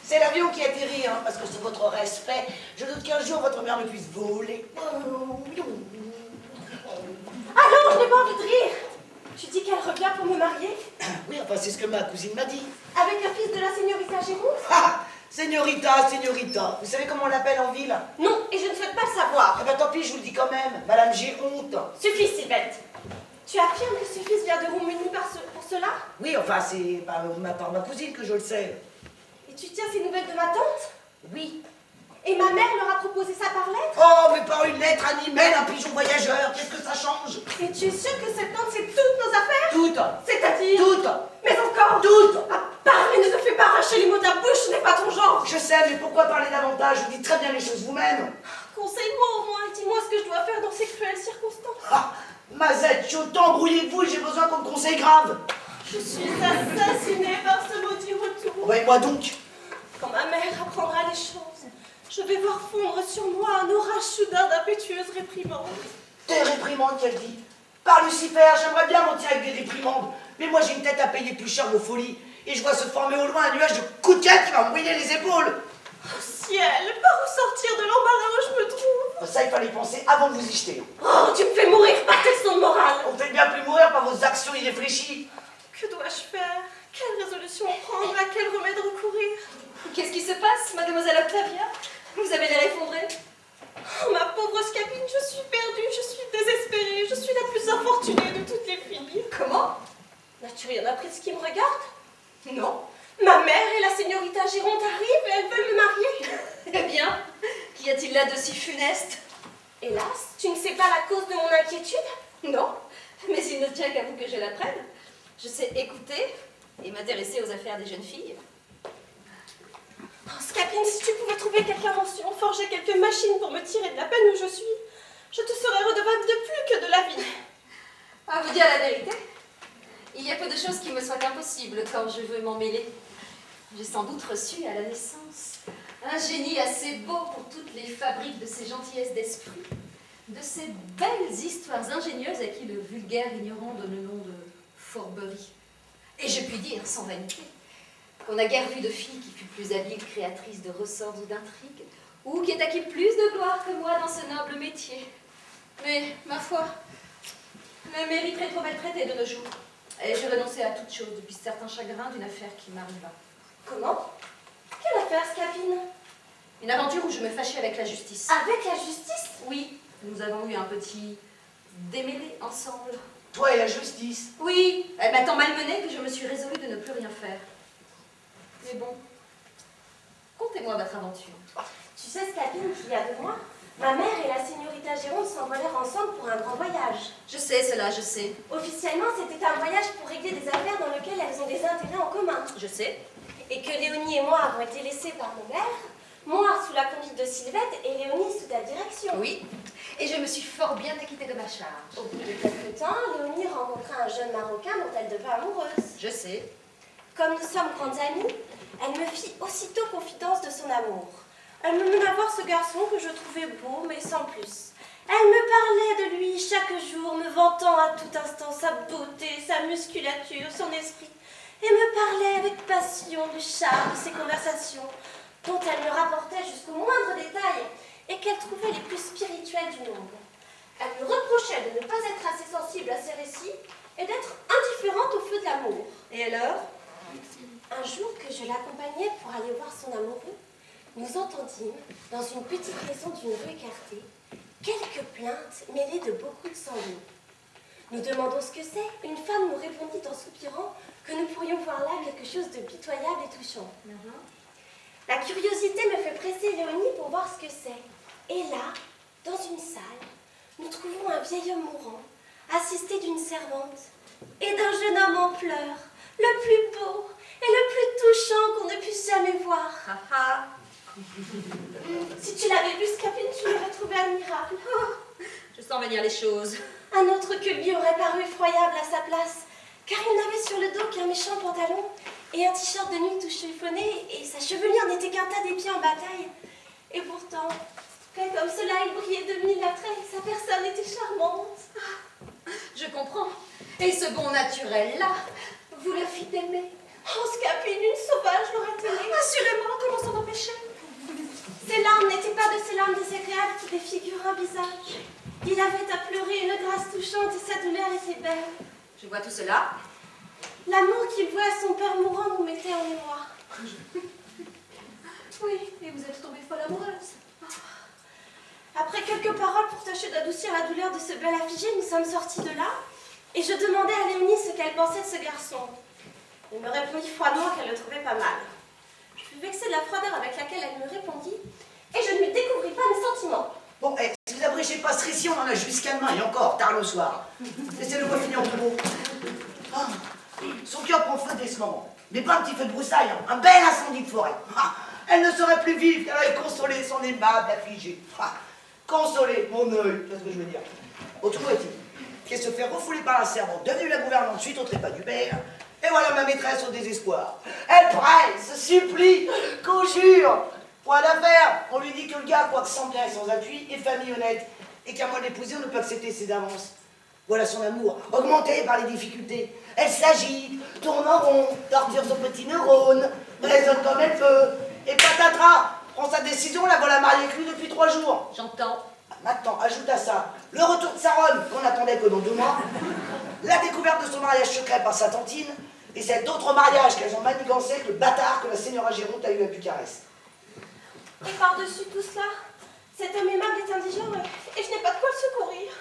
C'est l'avion qui atterrit, hein, parce que c'est votre respect. Je doute qu'un jour votre mère ne puisse voler. Ah non, je n'ai pas envie de rire. Tu dis qu'elle revient pour me marier? Oui, enfin, c'est ce que ma cousine m'a dit. Avec le fils de la señorita Géronte? Ah, señorita, señorita. Vous savez comment on l'appelle en ville? Non, et je ne souhaite pas le savoir. Eh ben tant pis, je vous le dis quand même. Madame Géronte. Suffit, Sylvette. Tu affirmes que ce fils vient de Roumanie pour cela? Oui, enfin, c'est par ma cousine que je le sais. Et tu tiens ces nouvelles de ma tante? Oui. Et ma mère leur a proposé ça par lettre? Oh, mais par une lettre, un email, un pigeon voyageur, qu'est-ce que ça change? Et tu es sûre que cette tante sait toutes nos affaires? Toutes. C'est-à-dire? Toutes. Mais encore? Toutes. Ah, parle et ne te fais pas arracher les mots de la bouche, ce n'est pas ton genre. Je sais, mais pourquoi parler davantage? Vous dites très bien les choses vous-même. Conseille-moi au moins, dis-moi ce que je dois faire dans ces cruelles circonstances. Ah, Mazette, autant embrouillez-vous et j'ai besoin qu'on me conseille grave. Je suis assassinée par ce maudit retour. Ouais, moi donc. Quand ma mère apprendra les choses, je vais voir fondre sur moi un orage soudain d'impétueuses réprimandes. Des réprimandes, qu'elle dit. Par Lucifer, j'aimerais bien mentir avec des réprimandes, mais moi j'ai une tête à payer plus cher vos folies, et je vois se former au loin un nuage de coups de canne qui va me mouiller les épaules. Oh ciel, par où sortir de l'embarras où je me trouve? Ça, il fallait y penser avant de vous y jeter. Oh, tu me fais mourir par tes leçons de morale. On fait bien plus mourir par vos actions irréfléchies. Que dois-je faire? Quelle résolution prendre? À quel remède recourir? Qu'est-ce qui se passe, mademoiselle Octavia? Vous avez l'air effondrée. Oh, ma pauvre Scapine, je suis perdue, je suis désespérée, je suis la plus infortunée de toutes les filles. Comment? N'as-tu rien appris de ce qui me regarde? Non. Ma mère et la señorita Géronte arrivent et elles veulent me marier. Eh bien, qu'y a-t-il là de si funeste? Hélas, tu ne sais pas la cause de mon inquiétude? Non, mais il ne tient qu'à vous que je l'apprenne. Je sais écouter et m'intéresser aux affaires des jeunes filles. Oh, Scapine, si tu pouvais trouver quelque invention, forger quelques machines pour me tirer de la peine où je suis, je te serais redevable de plus que de la vie. À vous dire la vérité, il y a peu de choses qui me soient impossibles quand je veux m'en mêler. J'ai sans doute reçu à la naissance un génie assez beau pour toutes les fabriques de ces gentillesses d'esprit, de ces belles histoires ingénieuses à qui le vulgaire ignorant donne le nom de fourberie. Et je puis dire, sans vanité, qu'on n'a guère vu de fille qui fut plus habile créatrice de ressorts ou d'intrigues, ou qui ait acquis plus de gloire que moi dans ce noble métier. Mais, ma foi, le mérite est trop mal traité de nos jours. Et j'ai renoncé à toute chose depuis certains chagrins d'une affaire qui m'arriva. Comment? Quelle affaire, Scapine? Une aventure où je me fâchais avec la justice. Avec la justice? Oui, nous avons eu un petit démêlé ensemble. Toi et la justice. Oui, elle m'a tant malmenée que je me suis résolue de ne plus rien faire. Mais bon, contez-moi votre aventure. Tu sais, Scapine, qu'il y a 2 mois, ma mère et la señorita Géronte s'envolèrent ensemble pour un grand voyage. Je sais cela, je sais. Officiellement, c'était un voyage pour régler des affaires dans lesquelles elles ont des intérêts en commun. Je sais. Et que Léonie et moi avons été laissés par mon père, moi sous la conduite de Sylvette et Léonie sous ta direction. Oui, et je me suis fort bien acquittée de ma charge. Au bout de quelques temps, Léonie rencontra un jeune Marocain dont elle devint amoureuse. Je sais. Comme nous sommes grandes amies, elle me fit aussitôt confidence de son amour. Elle me mena voir ce garçon que je trouvais beau, mais sans plus. Elle me parlait de lui chaque jour, me vantant à tout instant sa beauté, sa musculature, son esprit, et me parlait avec passion du charme de ses conversations, dont elle me rapportait jusqu'au moindre détail, et qu'elle trouvait les plus spirituelles du monde. Elle me reprochait de ne pas être assez sensible à ses récits, et d'être indifférente au feu de l'amour. Et alors? Un jour que je l'accompagnais pour aller voir son amoureux, nous entendîmes, dans une petite maison d'une rue écartée, quelques plaintes mêlées de beaucoup de sanglots. Nous demandons ce que c'est. Une femme nous répondit en soupirant que nous pourrions voir là quelque chose de pitoyable et touchant. La curiosité me fait presser Léonie pour voir ce que c'est. Et là, dans une salle, nous trouvons un vieil homme mourant, assisté d'une servante, et d'un jeune homme en pleurs, le plus beau et le plus touchant qu'on ne puisse jamais voir. Si tu l'avais vu, Scapine, tu l'aurais trouvé admirable. Oh. Je sens venir les choses. Un autre que lui aurait paru effroyable à sa place, car il n'avait sur le dos qu'un méchant pantalon et un t-shirt de nuit tout chiffonné, et sa chevelure n'était qu'un tas d'épis en bataille. Et pourtant, fait comme cela, il brillait de mille attraits, sa personne était charmante. Je comprends. Et ce bon naturel-là, vous le fit aimer. Oh, Scapine, une sauvage l'aurait-elle préfigure un visage. Il avait à pleurer une grâce touchante et sa douleur était belle. Je vois tout cela. L'amour qu'il vouait à son père mourant nous mettait en émoi. Oui, et vous êtes tombée folle amoureuse. Après quelques paroles pour tâcher d'adoucir la douleur de ce bel affligé, nous sommes sortis de là, et je demandai à Léonie ce qu'elle pensait de ce garçon. Elle me répondit froidement qu'elle le trouvait pas mal. Je fus vexée de la froideur avec laquelle elle me répondit, et je ne lui découvris pas mes sentiments. Bon, si vous abrégez pas ce récit, on en a jusqu'à demain, et encore, tard le soir. Laissez-le moi finir en tout beau. Ah, son cœur prend feu dès ce moment. Mais pas un petit feu de broussaille, hein, un bel incendie de forêt. Ah, elle ne serait plus vive qu'elle avait consolé son aimable affligé. Ah, consolé, mon œil, c'est ce que je veux dire. Autrement est-il qu'elle se fait refouler par un servant, devenue la gouvernante suite au trépas du père, et voilà ma maîtresse au désespoir. Elle presse, supplie, conjure. Point d'affaire, on lui dit que le gars, quoique sans bien et sans appui, est famille honnête, et qu'à moins de l'épouser, on ne peut accepter ses avances. Voilà son amour, augmenté par les difficultés. Elle s'agite, tourne en rond, torture son petit neurone, raisonne comme elle peut, et patatras, prend sa décision, la voilà mariée avec lui depuis 3 jours. J'entends. Maintenant, ajoute à ça le retour de Saronne, qu'on attendait que dans 2 mois, la découverte de son mariage secret par sa tantine, et celle d'autres mariages qu'elles ont manigancés avec le bâtard que la seigneur Géronte a eu à Bucarest. Et par-dessus tout cela, cet homme aimable est indigent, et je n'ai pas de quoi le secourir.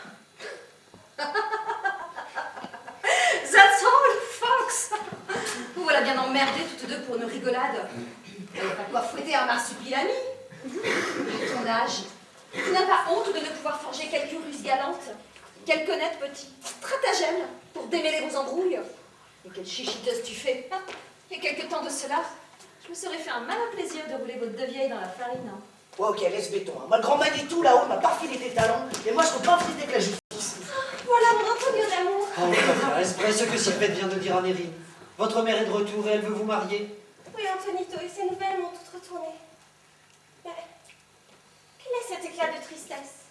That's all, Fox. Vous voilà bien emmerdées toutes deux pour une rigolade. Vous n'avez pas quoi fouetter un marsupilami. À ton âge, tu n'as pas honte de ne pouvoir forger quelques ruses galantes, quelques honnêtes petits stratagèmes pour démêler vos embrouilles. Et quelle chichiteuse tu fais. Et quelque temps de cela, je me serais fait un malin plaisir de rouler votre deux vieilles dans la farine. Ouais, ok, laisse béton. Hein. Moi, le grand Manitou, là-haut, m'a parfilé des talons, et moi, je ne peux pas friter avec la justice. Voilà mon Antonio d'amour. Oh, Octavia, est-ce vrai ce que Sylvette vient de dire à Nérine? Votre mère est de retour et elle veut vous marier? Oui, Antonito, et ces nouvelles m'ont toutes retournées. Mais quel est cet éclat de tristesse?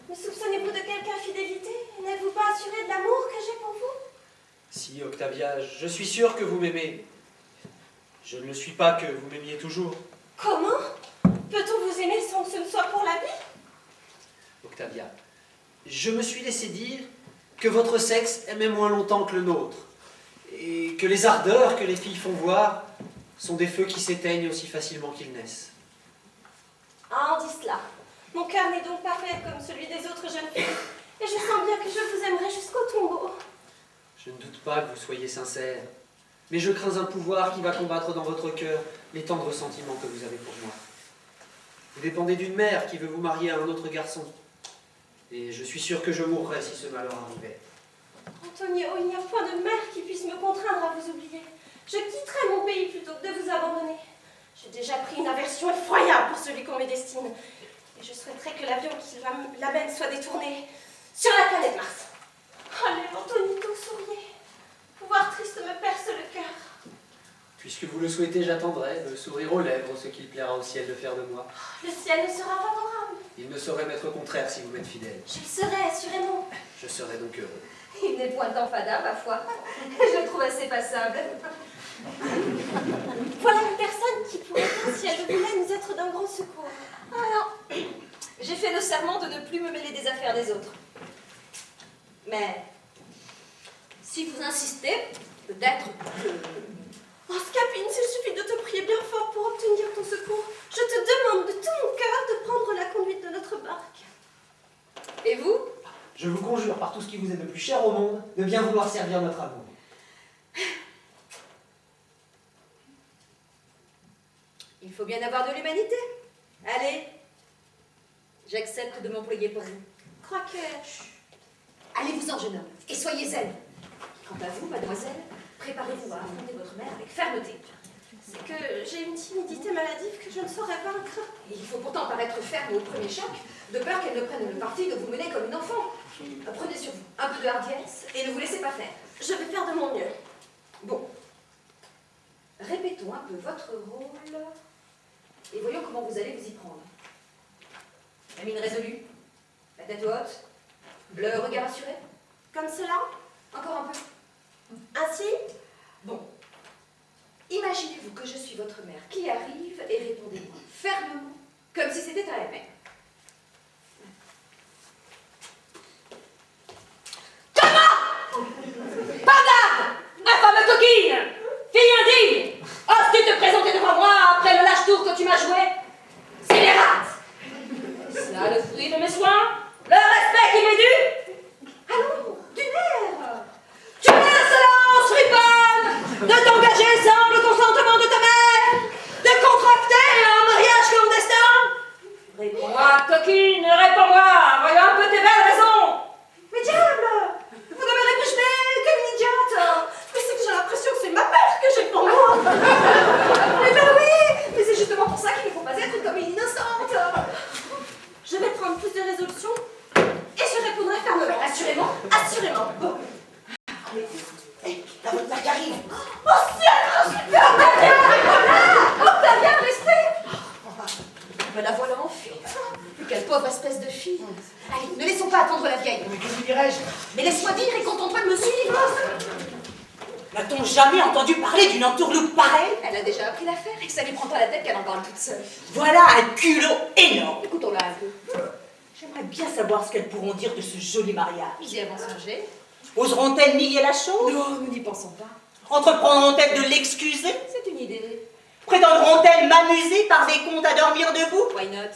Me soupçonnez-vous de quelque infidélité? N'êtes-vous pas assuré de l'amour que j'ai pour vous? Si, Octavia, je suis sûr que vous m'aimez. Je ne le suis pas que vous m'aimiez toujours. Comment? Peut-on vous aimer sans que ce ne soit pour la vie? Octavia, je me suis laissé dire que votre sexe aimait moins longtemps que le nôtre, et que les ardeurs que les filles font voir sont des feux qui s'éteignent aussi facilement qu'ils naissent. Ah, on dit cela. Mon cœur n'est donc pas fait comme celui des autres jeunes filles, et je sens bien que je vous aimerai jusqu'au tombeau. Je ne doute pas que vous soyez sincère, mais je crains un pouvoir qui va combattre dans votre cœur les tendres sentiments que vous avez pour moi. Vous dépendez d'une mère qui veut vous marier à un autre garçon, et je suis sûr que je mourrais si ce malheur arrivait. Antonio, il n'y a point de mère qui puisse me contraindre à vous oublier. Je quitterai mon pays plutôt que de vous abandonner. J'ai déjà pris une aversion effroyable pour celui qu'on me destine, et je souhaiterais que l'avion qui l'amène soit détourné sur la planète Mars. Allez, Antonito, souriez. Pouvoir triste me perce le cœur. Puisque vous le souhaitez, j'attendrai, le sourire aux lèvres, ce qu'il plaira au ciel de faire de moi. Le ciel ne sera favorable. Il ne saurait m'être contraire si vous m'êtes fidèle. Je le serai, assurément. Je serai donc heureux. Il n'est point en fada, ma foi. Je le trouve assez passable. Voilà une personne qui pourrait, si elle le voulait, nous être d'un grand secours. Ah non, j'ai fait le serment de ne plus me mêler des affaires des autres. Mais, si vous insistez, peut-être que... Oh, Scapine, s'il suffit de te prier bien fort pour obtenir ton secours, je te demande de tout mon cœur de prendre la conduite de notre barque. Et vous? Je vous conjure par tout ce qui vous est de plus cher au monde de bien vouloir servir notre amour. Il faut bien avoir de l'humanité. Allez, j'accepte de m'employer pour vous. Crois que... Allez-vous-en, jeune homme, et soyez zen. Quant à vous, mademoiselle, préparez-vous à affronter votre mère avec fermeté. c'est que j'ai une timidité maladive que je ne saurais vaincre. Et il faut pourtant paraître ferme au premier choc, de peur qu'elle ne prenne le parti de vous mener comme une enfant. Prenez sur vous un peu de hardiesse et ne vous laissez pas faire. Je vais faire de mon mieux. Bon, répétons un peu votre rôle et voyons comment vous allez vous y prendre. La mine résolue, la tête haute, le regard assuré. Comme cela? Encore un peu. Ainsi? Bon, imaginez-vous que je suis votre mère qui arrive et répondez-moi fermement, comme si c'était à elle-même. coquine! Fille indigne! Oses-tu te présenter devant moi après le lâche tour que tu m'as joué? Scélérate! Ça, le fruit de mes soins? Le respect qui m'est dû? Allons, du nerf! Tu as l'insolence, friponne, de t'engager sans le consentement de ta mère, de contracter un mariage clandestin? Réponds-moi, coquine, réponds-moi, voyons un peu tes belles raisons. Mais diable, vous ne me répugez comme une idiote. Mais c'est que j'ai l'impression que c'est ma mère que j'ai pour moi. Mais ben oui, mais c'est justement pour ça qu'il ne faut pas être comme une innocente. Je vais prendre plus de résolution et je répondrai fermement. Assurément, assurément. Bon. Hé, la votre mère qui arrive. Oh ciel, je suis perdue. Octavien, restez. Me la voilà en fuite. Quelle pauvre espèce de fille. Allez, ne laissons pas attendre la vieille. Mais que vous dirais-je? Mais laisse-moi dire et contente-toi de me suivre. N'a-t-on jamais entendu parler d'une entourloupe pareille? Elle a déjà appris l'affaire et ça lui prend pas la tête qu'elle en parle toute seule. Voilà un culot énorme. Écoutons-la un peu. J'aimerais bien savoir ce qu'elles pourront dire de ce joli mariage. Nous y avons songé. Oseront-elles nier la chose? Non, nous n'y pensons pas. Entreprendront-elles de l'excuser? C'est une idée. Prétendront-elles m'amuser par des contes à dormir debout? Why not?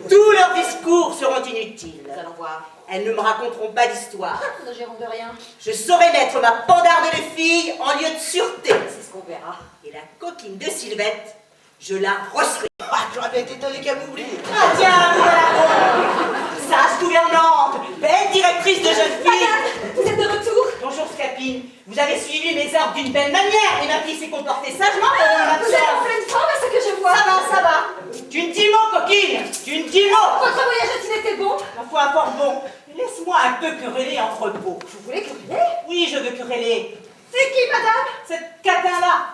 Tous leurs discours seront inutiles. Nous allons voir. Elles ne me raconteront pas d'histoire. Nous ne gérons de rien. Je saurai mettre ma pandarde de fille en lieu de sûreté. C'est ce qu'on verra. Et la coquine de Sylvette, je la rosserai. Ah, j'aurais bien été étonné qu'elle m'oublie. Ah tiens, voilà bon. Sage gouvernante, belle directrice de jeunes filles. Madame, vous êtes de retour? Bonjour Scapine, vous avez suivi mes ordres d'une belle manière et ma fille s'est comportée sagement pendant ma Vous êtes en pleine forme à ce que je vois. Ça va. Tu ne dis mot, coquine, tu ne dis mot. Votre voyage a-t-il été bon? Ma foi, fort bon. Laisse-moi un peu quereller entre repos. Vous voulez quereller? Oui, je veux quereller. C'est qui, madame? Cette catin-là.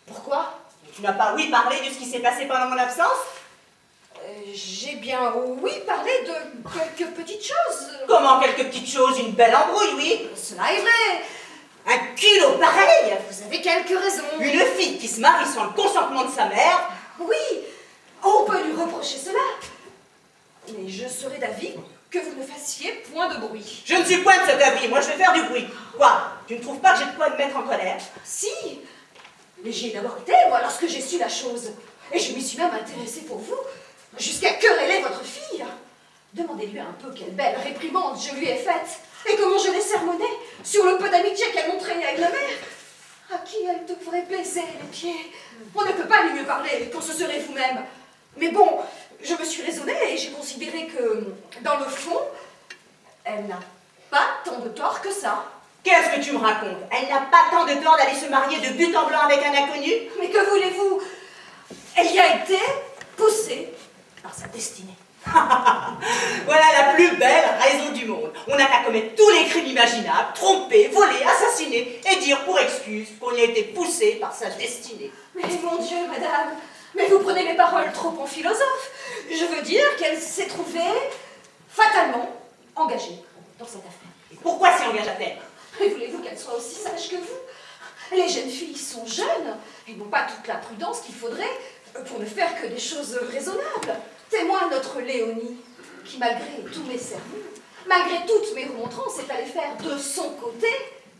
Pourquoi? Tu n'as pas, oui, parlé de ce qui s'est passé pendant mon absence? J'ai bien, oui, parlé de quelques petites choses. Comment quelques petites choses, une belle embrouille, oui. Cela est vrai. Un culot pareil. Vous avez quelques raisons. Une fille qui se marie sans le consentement de sa mère. Oui, on peut lui reprocher cela. Mais je serais d'avis que vous ne fassiez point de bruit. Je ne suis point de cet avis, moi je vais faire du bruit. Quoi? Tu ne trouves pas que j'ai de quoi me mettre en colère? Si, mais j'y ai d'abord été, moi, lorsque j'ai su la chose. Et je m'y suis même intéressée pour vous, jusqu'à quereller votre fille. Demandez-lui un peu quelle belle réprimande je lui ai faite, et comment je l'ai sermonnée sur le peu d'amitié qu'elle montrait avec la mère, à qui elle devrait baiser les pieds. On ne peut pas lui mieux parler quand ce serait vous-même. Mais bon, je me suis raisonnée et j'ai considéré que, dans le fond, elle n'a pas tant de tort que ça. Qu'est-ce que tu me racontes? Elle n'a pas tant de tort d'aller se marier de but en blanc avec un inconnu? Mais que voulez-vous? Elle y a été poussée par sa destinée. Voilà la plus belle raison du monde. On n'a qu'à commettre tous les crimes imaginables, tromper, voler, assassiner, et dire pour excuse qu'on y a été poussé par sa destinée. Mais mon Dieu, madame, mais vous prenez mes paroles trop en philosophe. Je veux dire qu'elle s'est trouvée fatalement engagée dans cette affaire. Et pourquoi s'y engagea-t-elle? Et voulez-vous qu'elle soit aussi sage que vous? Les jeunes filles sont jeunes et n'ont pas toute la prudence qu'il faudrait pour ne faire que des choses raisonnables. Témoin notre Léonie, qui malgré tous mes sermons, malgré toutes mes remontrances, est allée faire de son côté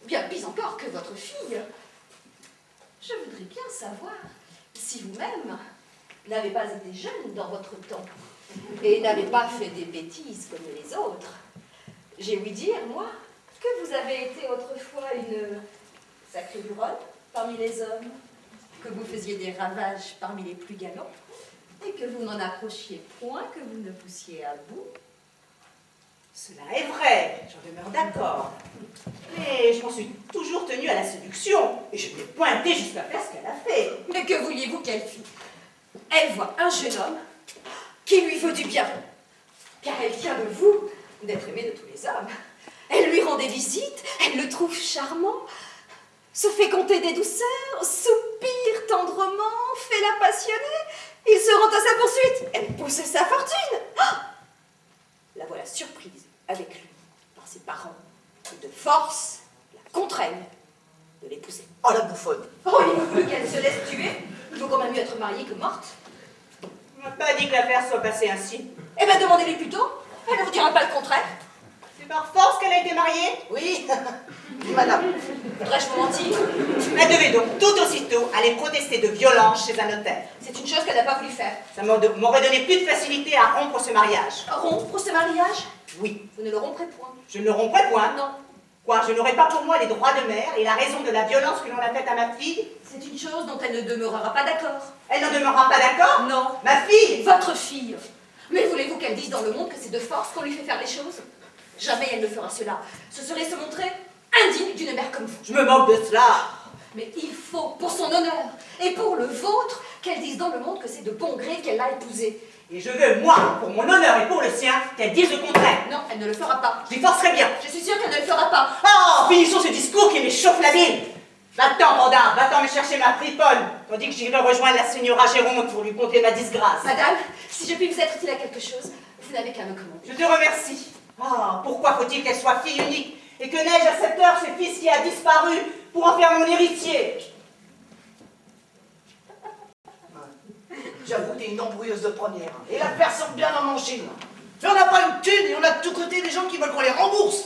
bien pis encore que votre fille. Je voudrais bien savoir si vous-même n'avez pas été jeune dans votre temps et n'avez pas fait des bêtises comme les autres. J'ai ouï dire, moi, que vous avez été autrefois une sacrée buronne parmi les hommes, que vous faisiez des ravages parmi les plus galants, et que vous n'en approchiez point, que vous ne poussiez à bout. Cela est vrai, j'en demeure d'accord. Mais je m'en suis toujours tenue à la séduction, et je l'ai pointée jusqu'à faire ce qu'elle a fait. Mais que vouliez-vous qu'elle fît? Elle voit un jeune homme qui lui veut du bien, car elle tient de vous d'être aimé de tous les hommes. Elle lui rend des visites, elle le trouve charmant, se fait conter des douceurs, soupire tendrement, fait la passionnée. Il se rend à sa poursuite, elle pousse sa fortune. Ah, la voilà surprise avec lui par ses parents, qui de force la contraignent de l'épouser. Oh, la bouffonne. Oh, il vaut mieux qu'elle se laisse tuer. Il vaut quand même mieux être mariée que morte. On m'a pas dit que l'affaire soit passée ainsi. Eh bien, demandez-lui plutôt. Elle ne vous dira pas le contraire. C'est par force qu'elle a été mariée? Oui, oui, madame. Voudrais-je vous mentir? Elle devait donc tout aussitôt aller protester de violence chez un notaire. C'est une chose qu'elle n'a pas voulu faire. Ça m'aurait donné plus de facilité à rompre ce mariage. Rompre ce mariage? Oui, Vous ne le romprez point. je ne le romprai point. Non. Quoi, je n'aurai pas pour moi les droits de mère et la raison de la violence que l'on a faite à ma fille? C'est une chose dont elle ne demeurera pas d'accord. Elle n'en demeurera pas d'accord? Non. Ma fille? Votre fille. Mais voulez-vous qu'elle dise dans le monde que c'est de force qu'on lui fait faire les choses? Jamais elle ne fera cela. Ce serait se montrer indigne d'une mère comme vous. Je me moque de cela. Mais il faut, pour son honneur et pour le vôtre, qu'elle dise dans le monde que c'est de bon gré qu'elle l'a épousé. Et je veux, moi, pour mon honneur et pour le sien, qu'elle dise le contraire. Non, elle ne le fera pas. J'y forcerai bien. Je suis sûre qu'elle ne le fera pas. Oh, finissons ce discours qui m'échauffe la ville. Va-t'en, Banda, va-t'en me chercher ma friponne, tandis que j'irai rejoindre la señora Géronte pour lui conter ma disgrâce. Madame, si je puis vous être utile à quelque chose, vous n'avez qu'à me commander. Je te remercie. Ah, pourquoi faut-il qu'elle soit fille unique et que n'ai-je à cette heure ce fils qui a disparu pour en faire mon héritier? J'avoue, t'es une embrouilleuse de première. Et la personne bien en machine. Mais on n'a pas une thune et on a de tous côtés des gens qui veulent qu'on les rembourse.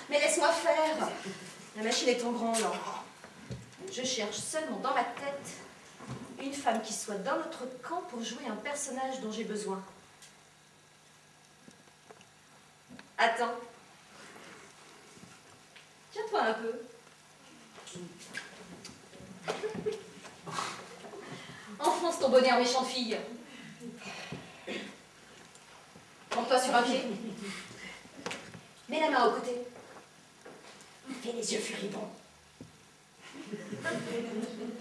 Mais laisse-moi faire. La machine est en branle. Je cherche seulement dans ma tête une femme qui soit dans notre camp pour jouer un personnage dont j'ai besoin. Attends. Tiens-toi un peu. Enfonce ton bonnet en méchante fille. Prends-toi sur un pied. Mets la main au côté. Fais les yeux furibonds.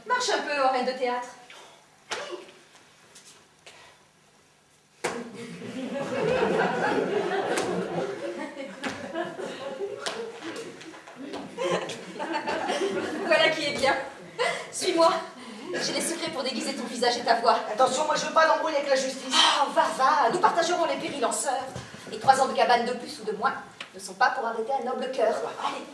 Marche un peu, reine de théâtre. Voilà qui est bien. Suis-moi. J'ai des secrets pour déguiser ton visage et ta voix. Attention, moi je veux pas d'embrouille avec la justice. Ah, va, nous partagerons les périls en sœurs. Et 3 ans de cabane de plus ou de moins ne sont pas pour arrêter un noble cœur. Allez.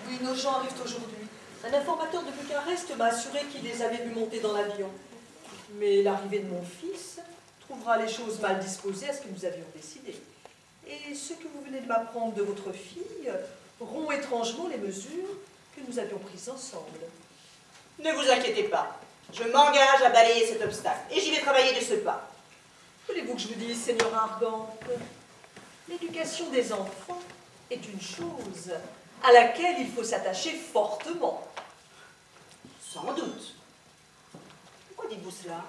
Oui, nos gens arrivent aujourd'hui. Un informateur de Bucarest m'a assuré qu'il les avait vus monter dans l'avion. Mais l'arrivée de mon fils trouvera les choses mal disposées à ce que nous avions décidé. Et ce que vous venez de m'apprendre de votre fille rompt étrangement les mesures que nous avions prises ensemble. Ne vous inquiétez pas. Je m'engage à balayer cet obstacle et j'y vais travailler de ce pas. Voulez-vous que je vous dise, Señora Argante, l'éducation des enfants est une chose à laquelle il faut s'attacher fortement. Sans doute. Pourquoi dites-vous cela?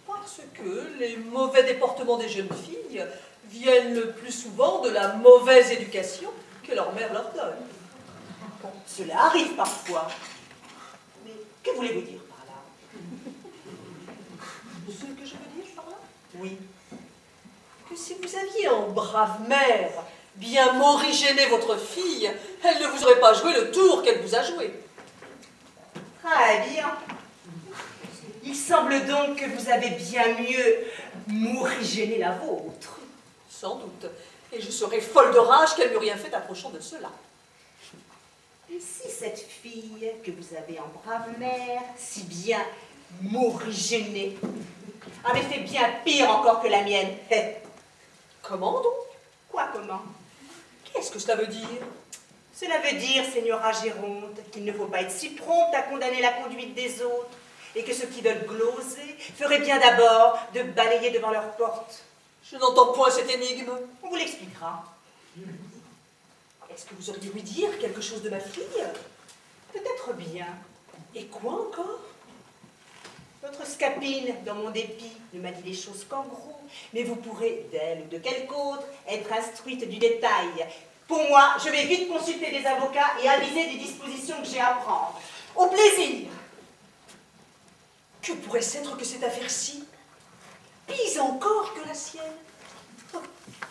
Parce que les mauvais déportements des jeunes filles viennent le plus souvent de la mauvaise éducation que leur mère leur donne. Bon, cela arrive parfois. Mais que voulez-vous dire par là? Ce que je veux dire par là, Oui. que si vous aviez en brave mère bien morigéné votre fille, elle ne vous aurait pas joué le tour qu'elle vous a joué. Très bien. Il semble donc que vous avez bien mieux morigéné la vôtre. Sans doute. Et je serais folle de rage qu'elle n'eût rien fait approchant de cela. Et si cette fille que vous avez en brave mère, si bien morigénée, avait fait bien pire encore que la mienne? Comment donc? Quoi, comment? Qu'est-ce que cela veut dire? Cela veut dire, Señora Géronte, qu'il ne faut pas être si prompte à condamner la conduite des autres, et que ceux qui veulent gloser feraient bien d'abord de balayer devant leur porte. Je n'entends point cette énigme. On vous l'expliquera. Est-ce que vous auriez ouï dire quelque chose de ma fille? Peut-être bien. Et quoi encore? Votre Scapine, dans mon dépit, ne m'a dit les choses qu'en gros, mais vous pourrez, d'elle ou de quelque autre, être instruite du détail. Pour moi, je vais vite consulter des avocats et aviser des dispositions que j'ai à prendre. Au plaisir. Que pourrait-ce être que cette affaire-ci? Pis encore que la sienne.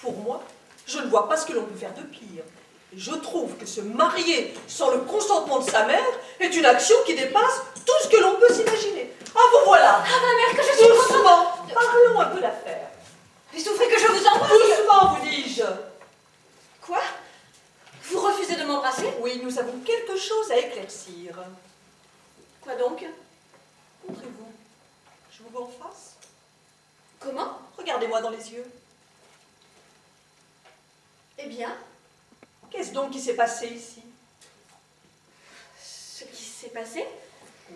Pour moi, je ne vois pas ce que l'on peut faire de pire. Et je trouve que se marier sans le consentement de sa mère est une action qui dépasse tout ce que l'on peut s'imaginer. Ah, vous voilà! Ah, ma mère, que je suis contente. Doucement, parlons un peu d'affaires. Mais souffrez que je vous embrasse. Doucement, vous dis-je. Quoi? Vous refusez de m'embrasser? Oui, nous avons quelque chose à éclaircir. Quoi donc? Montrez-vous. Je vous vois en face. Comment? Regardez-moi dans les yeux. Eh bien, Qu'est-ce donc qui s'est passé ici? ce qui s'est passé?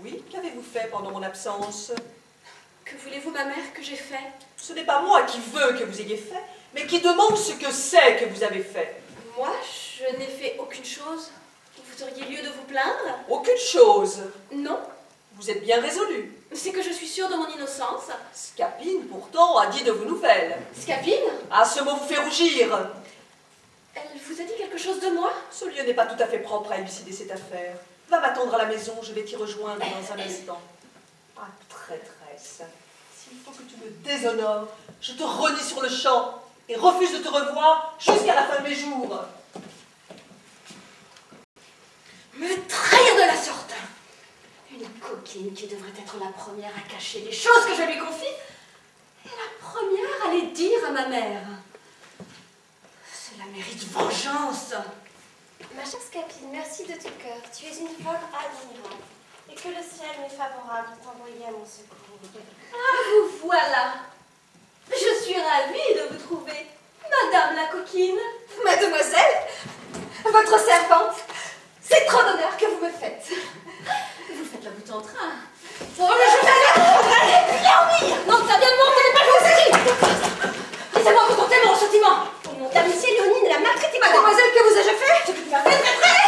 Oui, qu'avez-vous fait pendant mon absence? Que voulez-vous, ma mère, que j'ai fait? Ce n'est pas moi qui veux que vous ayez fait, mais qui demande ce que c'est que vous avez fait. Moi, je n'ai fait aucune chose. Vous auriez lieu de vous plaindre? Aucune chose. Non. Vous êtes bien résolu. C'est que je suis sûre de mon innocence. Scapine, pourtant, a dit de vos nouvelles. Scapine? Ah, ce mot vous fait rougir. Elle vous a dit quelque chose de moi? Ce lieu n'est pas tout à fait propre à élucider cette affaire. Va m'attendre à la maison, je vais t'y rejoindre dans un instant. Ah, traîtresse, s'il faut que tu me déshonores, je te renie sur le champ et refuse de te revoir jusqu'à la fin de mes jours. Me trahir de la sorte! Une coquine qui devrait être la première à cacher les choses que je lui confie et la première à les dire à ma mère. Cela mérite vengeance. Ma chère Scapine, merci de tout cœur. Tu es une folle admirable. Et que le ciel m'est favorable de t'envoyer à mon secours. Ah, vous voilà. Je suis ravie de vous trouver, Madame la coquine. Mademoiselle, votre servante. C'est trop d'honneur que vous me faites. Vous faites la boute en train. Oh, mais je vais la Léonie. Non, ça vient de monter, pas vous ici. Laissez-moi vous tenter mon châtiment. Pour mon amitié, Léonine l'a maltraité, madame. Mademoiselle, que vous ai-je fait? Ce que tu m'as fait traîtrer.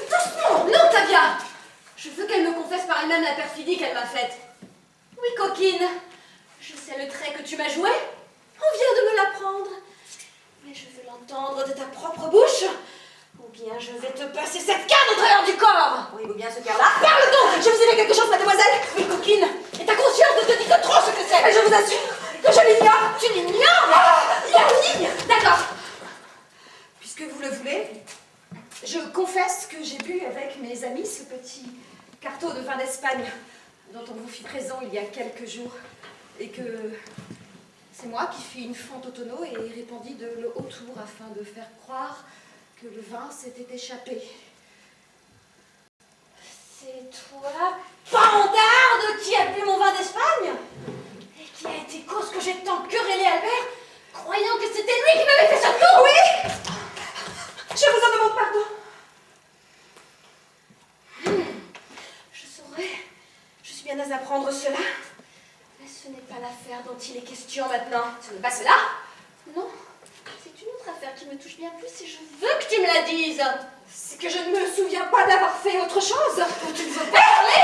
Doucement, non, Tavia. Je veux qu'elle me confesse par elle-même la perfidie qu'elle m'a faite. Oui, coquine, je sais le trait que tu m'as joué. On vient de me l'apprendre. Mais je veux l'entendre de ta propre bouche. Ou bien je vais te passer cette canne au travers du corps. Oui, ou bien ce cœur-là. Parle donc. Je vous ai fait quelque chose, mademoiselle. Oui, coquine. Et ta conscience ne te dit que trop ce que c'est. Et je vous assure que je l'ignore. Tu l'ignores? Léonie. D'accord. Puisque vous le voulez, je confesse que j'ai bu avec mes amis ce petit carto de vin d'Espagne dont on vous fit présent il y a quelques jours et que c'est moi qui fis une fente au tonneau et répandis de l'eau autour afin de faire croire que le vin s'était échappé. C'est toi, pandarde, qui a bu mon vin d'Espagne et qui a été cause que j'ai tant querellé Albert, croyant que c'était lui qui m'avait fait ce tour. Oui. Je vous en demande pardon. Je saurais. Je suis bien à apprendre cela. Mais ce n'est pas l'affaire dont il est question maintenant. Ce n'est pas cela? Non. C'est une autre affaire qui me touche bien plus et je veux que tu me la dises. C'est que je ne me souviens pas d'avoir fait autre chose. Tu ne veux pas parler?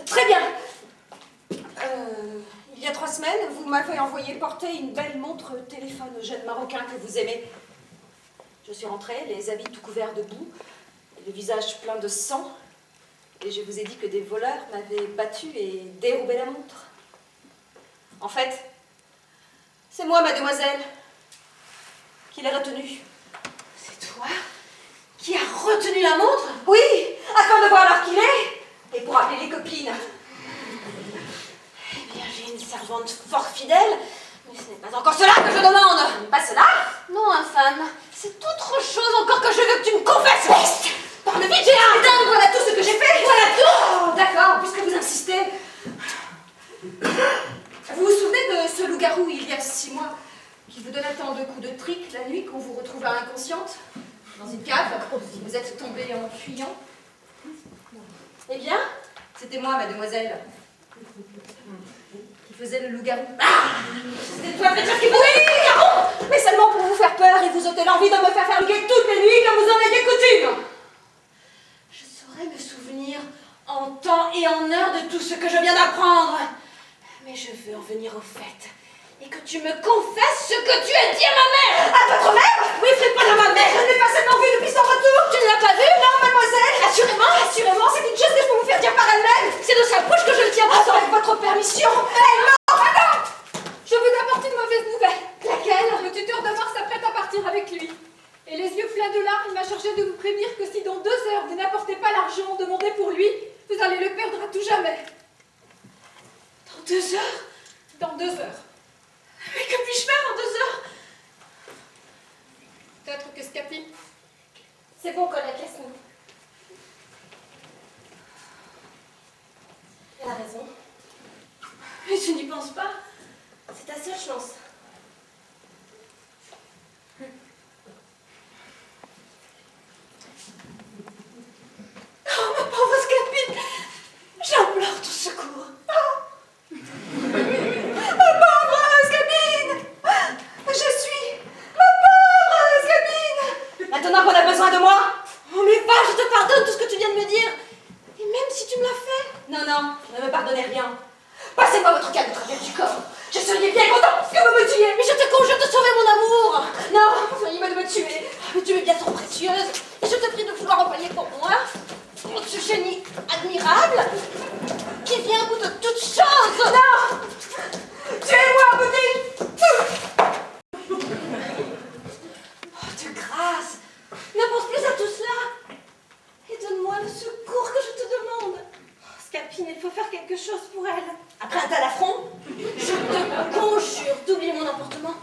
Très bien. Il y a 3 semaines, vous m'avez envoyé porter une belle montre téléphone jeune marocain que vous aimez. Je suis rentrée, les habits tout couverts de boue, le visage plein de sang, et je vous ai dit que des voleurs m'avaient battue et dérobé la montre. En fait, c'est moi, mademoiselle, qui l'ai retenue. C'est toi qui as retenu la montre? Oui, afin de voir l'heure qu'il est, et pour appeler les copines. Eh bien, j'ai une servante fort fidèle, mais ce n'est pas encore cela que je demande. Pas cela? Non, infâme. C'est autre chose encore que je veux que tu me confesses. Peste! Parle vite, j'ai un dingue. Voilà tout ce que j'ai fait. Voilà tout. Oh, d'accord, puisque vous insistez. Vous vous souvenez de ce loup-garou il y a 6 mois qui vous donna tant de coups de trique la nuit qu'on vous retrouva inconsciente dans une cave? Vous êtes tombée en fuyant. Eh bien, c'était moi, mademoiselle, qui faisait le loup-garou. Ah! C'était toi, Pétia, qui faisait le loup-garou! Mais seulement pour vous faire peur et vous ôter l'envie de me faire faire le guet toutes les nuits comme vous en aviez coutume. Je et en heure de tout ce que je viens d'apprendre. Mais je veux en venir au fait. Et que tu me confesses ce que tu as dit à ma mère. À votre mère? Oui, fais pas à ma mère. Je ne l'ai pas seulement vue depuis son retour. Tu ne l'as pas vue? Non, mademoiselle. Assurément, assurément, c'est une chose que je peux vous faire dire par elle-même. C'est de sa bouche que je le tiens pourtant avec votre permission. Non, madame! Je vous apporte une mauvaise nouvelle. Laquelle? Le tuteur de Mars s'apprête à partir avec lui. Et les yeux pleins de larmes, il m'a chargé de vous prévenir que si dans 2 heures vous n'apportez pas l'argent demandé pour lui, vous allez le perdre à tout jamais. Dans 2 heures? Dans 2 heures. Mais que puis-je faire en 2 heures? Peut-être que Scapi. C'est bon, Colette, laisse-nous. Elle a raison. Mais tu n'y penses pas? C'est ta seule chance. Oh, ma pauvre Scapine! J'implore ton secours. Ma pauvre Scapine! Je suis ma pauvre Scapine! Maintenant qu'on a besoin de moi? Oh, mais va, je te pardonne tout ce que tu viens de me dire. Et même si tu me l'as fait? Non, non, ne me pardonnez rien. Passez-moi votre canne de travers du corps. Je serais bien content que vous me tuiez, mais je te conjure de sauver mon amour. Non, soyez de me tuer. Mais tu m'es bien trop précieuse. Et je te prie de vouloir empailler pour moi ce génie admirable qui vient au bout de toute chose. Non! Tuez-moi, Boudine! Oh, de grâce, ne pense plus à tout cela. Et donne-moi le secours que je te demande. Oh, Scapine, il faut faire quelque chose pour elle. Après un tas d'affront? Je te conjure d'oublier mon emportement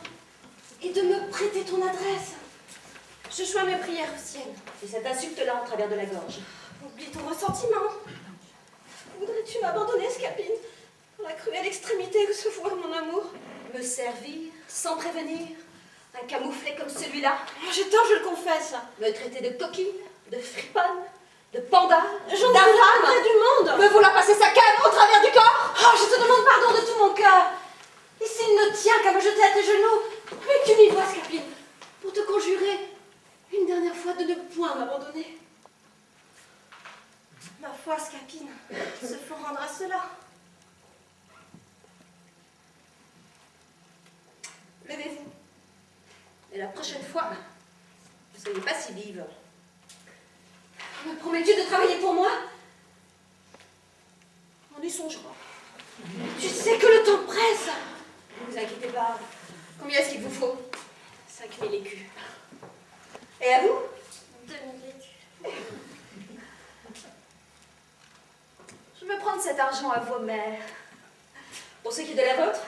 et de me prêter ton adresse. Je joins mes prières au ciel. Et cette insulte-là en travers de la gorge. Oublie ton ressentiment. Voudrais-tu m'abandonner, Scapine, dans la cruelle extrémité que se voit mon amour? Me servir, sans prévenir, un camouflet comme celui-là? J'ai tort, je le confesse. Me traiter de coquine, de friponne, de panda, d'infâme, du monde. Me vouloir passer sa canne au travers du corps? Oh, je te demande pardon de tout mon cœur. Et s'il ne tient qu'à me jeter à tes genoux, mais tu m'y vois, Scapine, pour te conjurer une dernière fois de ne point m'abandonner. Ma foi, Scapine, se faut rendre à cela. Levez-vous. Et la prochaine fois, ne soyez pas si vive. Me promets-tu de travailler pour moi? On y songera. Tu sais que le temps presse. Ne vous inquiétez pas. Combien est-ce qu'il vous faut? 5000 écus. Et à vous? 2000 écus. Je veux prendre cet argent à vos mères. Pour ce qui est de la vôtre,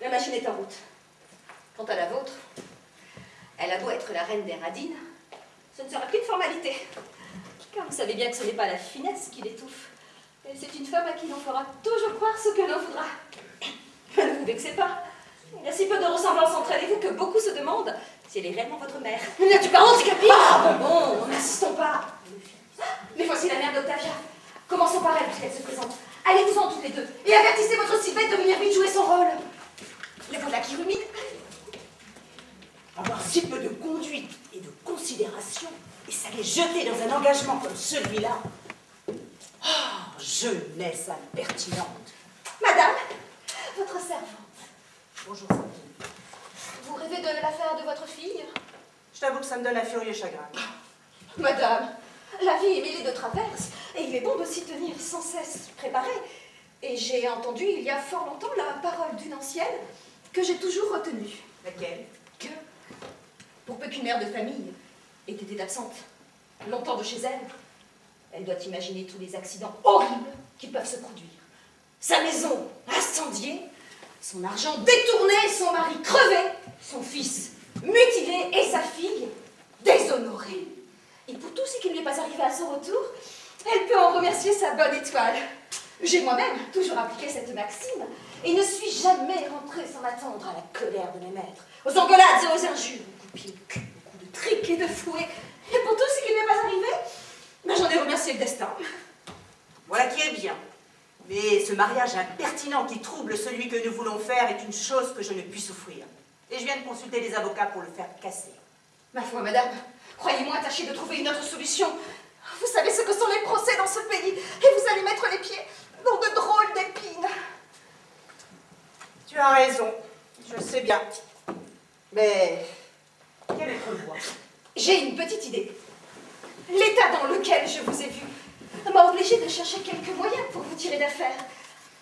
la machine est en route. Quant à la vôtre, elle a beau être la reine des radines, ce ne sera qu'une formalité. Car vous savez bien que ce n'est pas la finesse qui l'étouffe. Et c'est une femme à qui l'on fera toujours croire ce que l'on voudra. Ne vous vexez pas. Il y a si peu de ressemblance entre elle et vous que beaucoup se demandent si elle est réellement votre mère. N'as-tu pas honte, Scapine? Ah, bon, n'insistons pas. Mais voici la mère d'Octavia. Commençons par elle puisqu'elle se présente. Allez-vous-en toutes les deux et avertissez votre Sylvette de venir vite jouer son rôle. Le voilà qui rumine. Avoir si peu de conduite et de considération et s'aller jeter dans un engagement comme celui-là. Oh, jeunesse impertinente. Madame, votre servante. Bonjour, Sabine. Vous rêvez de l'affaire de votre fille? Je t'avoue que ça me donne un furieux chagrin. Madame, la vie est mêlée de traverses et il est bon de s'y tenir sans cesse préparé. Et j'ai entendu il y a fort longtemps la parole d'une ancienne que j'ai toujours retenue. Laquelle? Que, pour peu qu'une mère de famille ait été absente longtemps de chez elle, elle doit imaginer tous les accidents horribles qui peuvent se produire. Sa maison incendiée, son argent détourné, son mari crevé, son fils mutilé et sa fille déshonorée. Et pour tout ce qui ne lui est pas arrivé à son retour, elle peut en remercier sa bonne étoile. J'ai moi-même toujours appliqué cette maxime et ne suis jamais rentrée sans m'attendre à la colère de mes maîtres, aux engueulades et aux injures, aux coups de pied au cul, aux coups de trique et de fouet. Et pour tout ce qui ne m'est pas arrivé, ben j'en ai remercié le destin. Voilà qui est bien. Mais ce mariage impertinent qui trouble celui que nous voulons faire est une chose que je ne puis souffrir. Et je viens de consulter des avocats pour le faire casser. Ma foi, madame, croyez-moi tâcher de trouver une autre solution. Vous savez ce que sont les procès dans ce pays, et vous allez mettre les pieds dans de drôles d'épines. Tu as raison, je sais bien. Mais quelle est votre voix? J'ai une petite idée. L'état dans lequel je vous ai vu m'a obligée de chercher quelques moyens pour vous tirer d'affaire,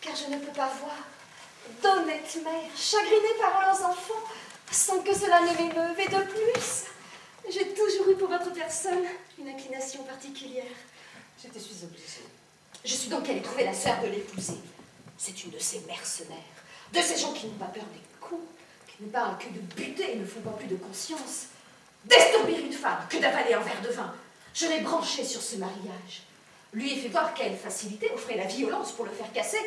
car je ne peux pas voir d'honnêtes mères chagrinées par leurs enfants sans que cela ne m'émeuve. Et de plus, j'ai toujours eu pour votre personne une inclination particulière. Je te suis obligée. Je suis donc allée trouver la sœur de l'épouser. C'est une de ces mercenaires, de ces gens qui n'ont pas peur des coups, qui ne parlent que de buter et ne font pas plus de conscience. D'estourbir une femme que d'avaler un verre de vin. Je l'ai branché sur ce mariage. Lui ai fait voir quelle facilité offrait la violence pour le faire casser.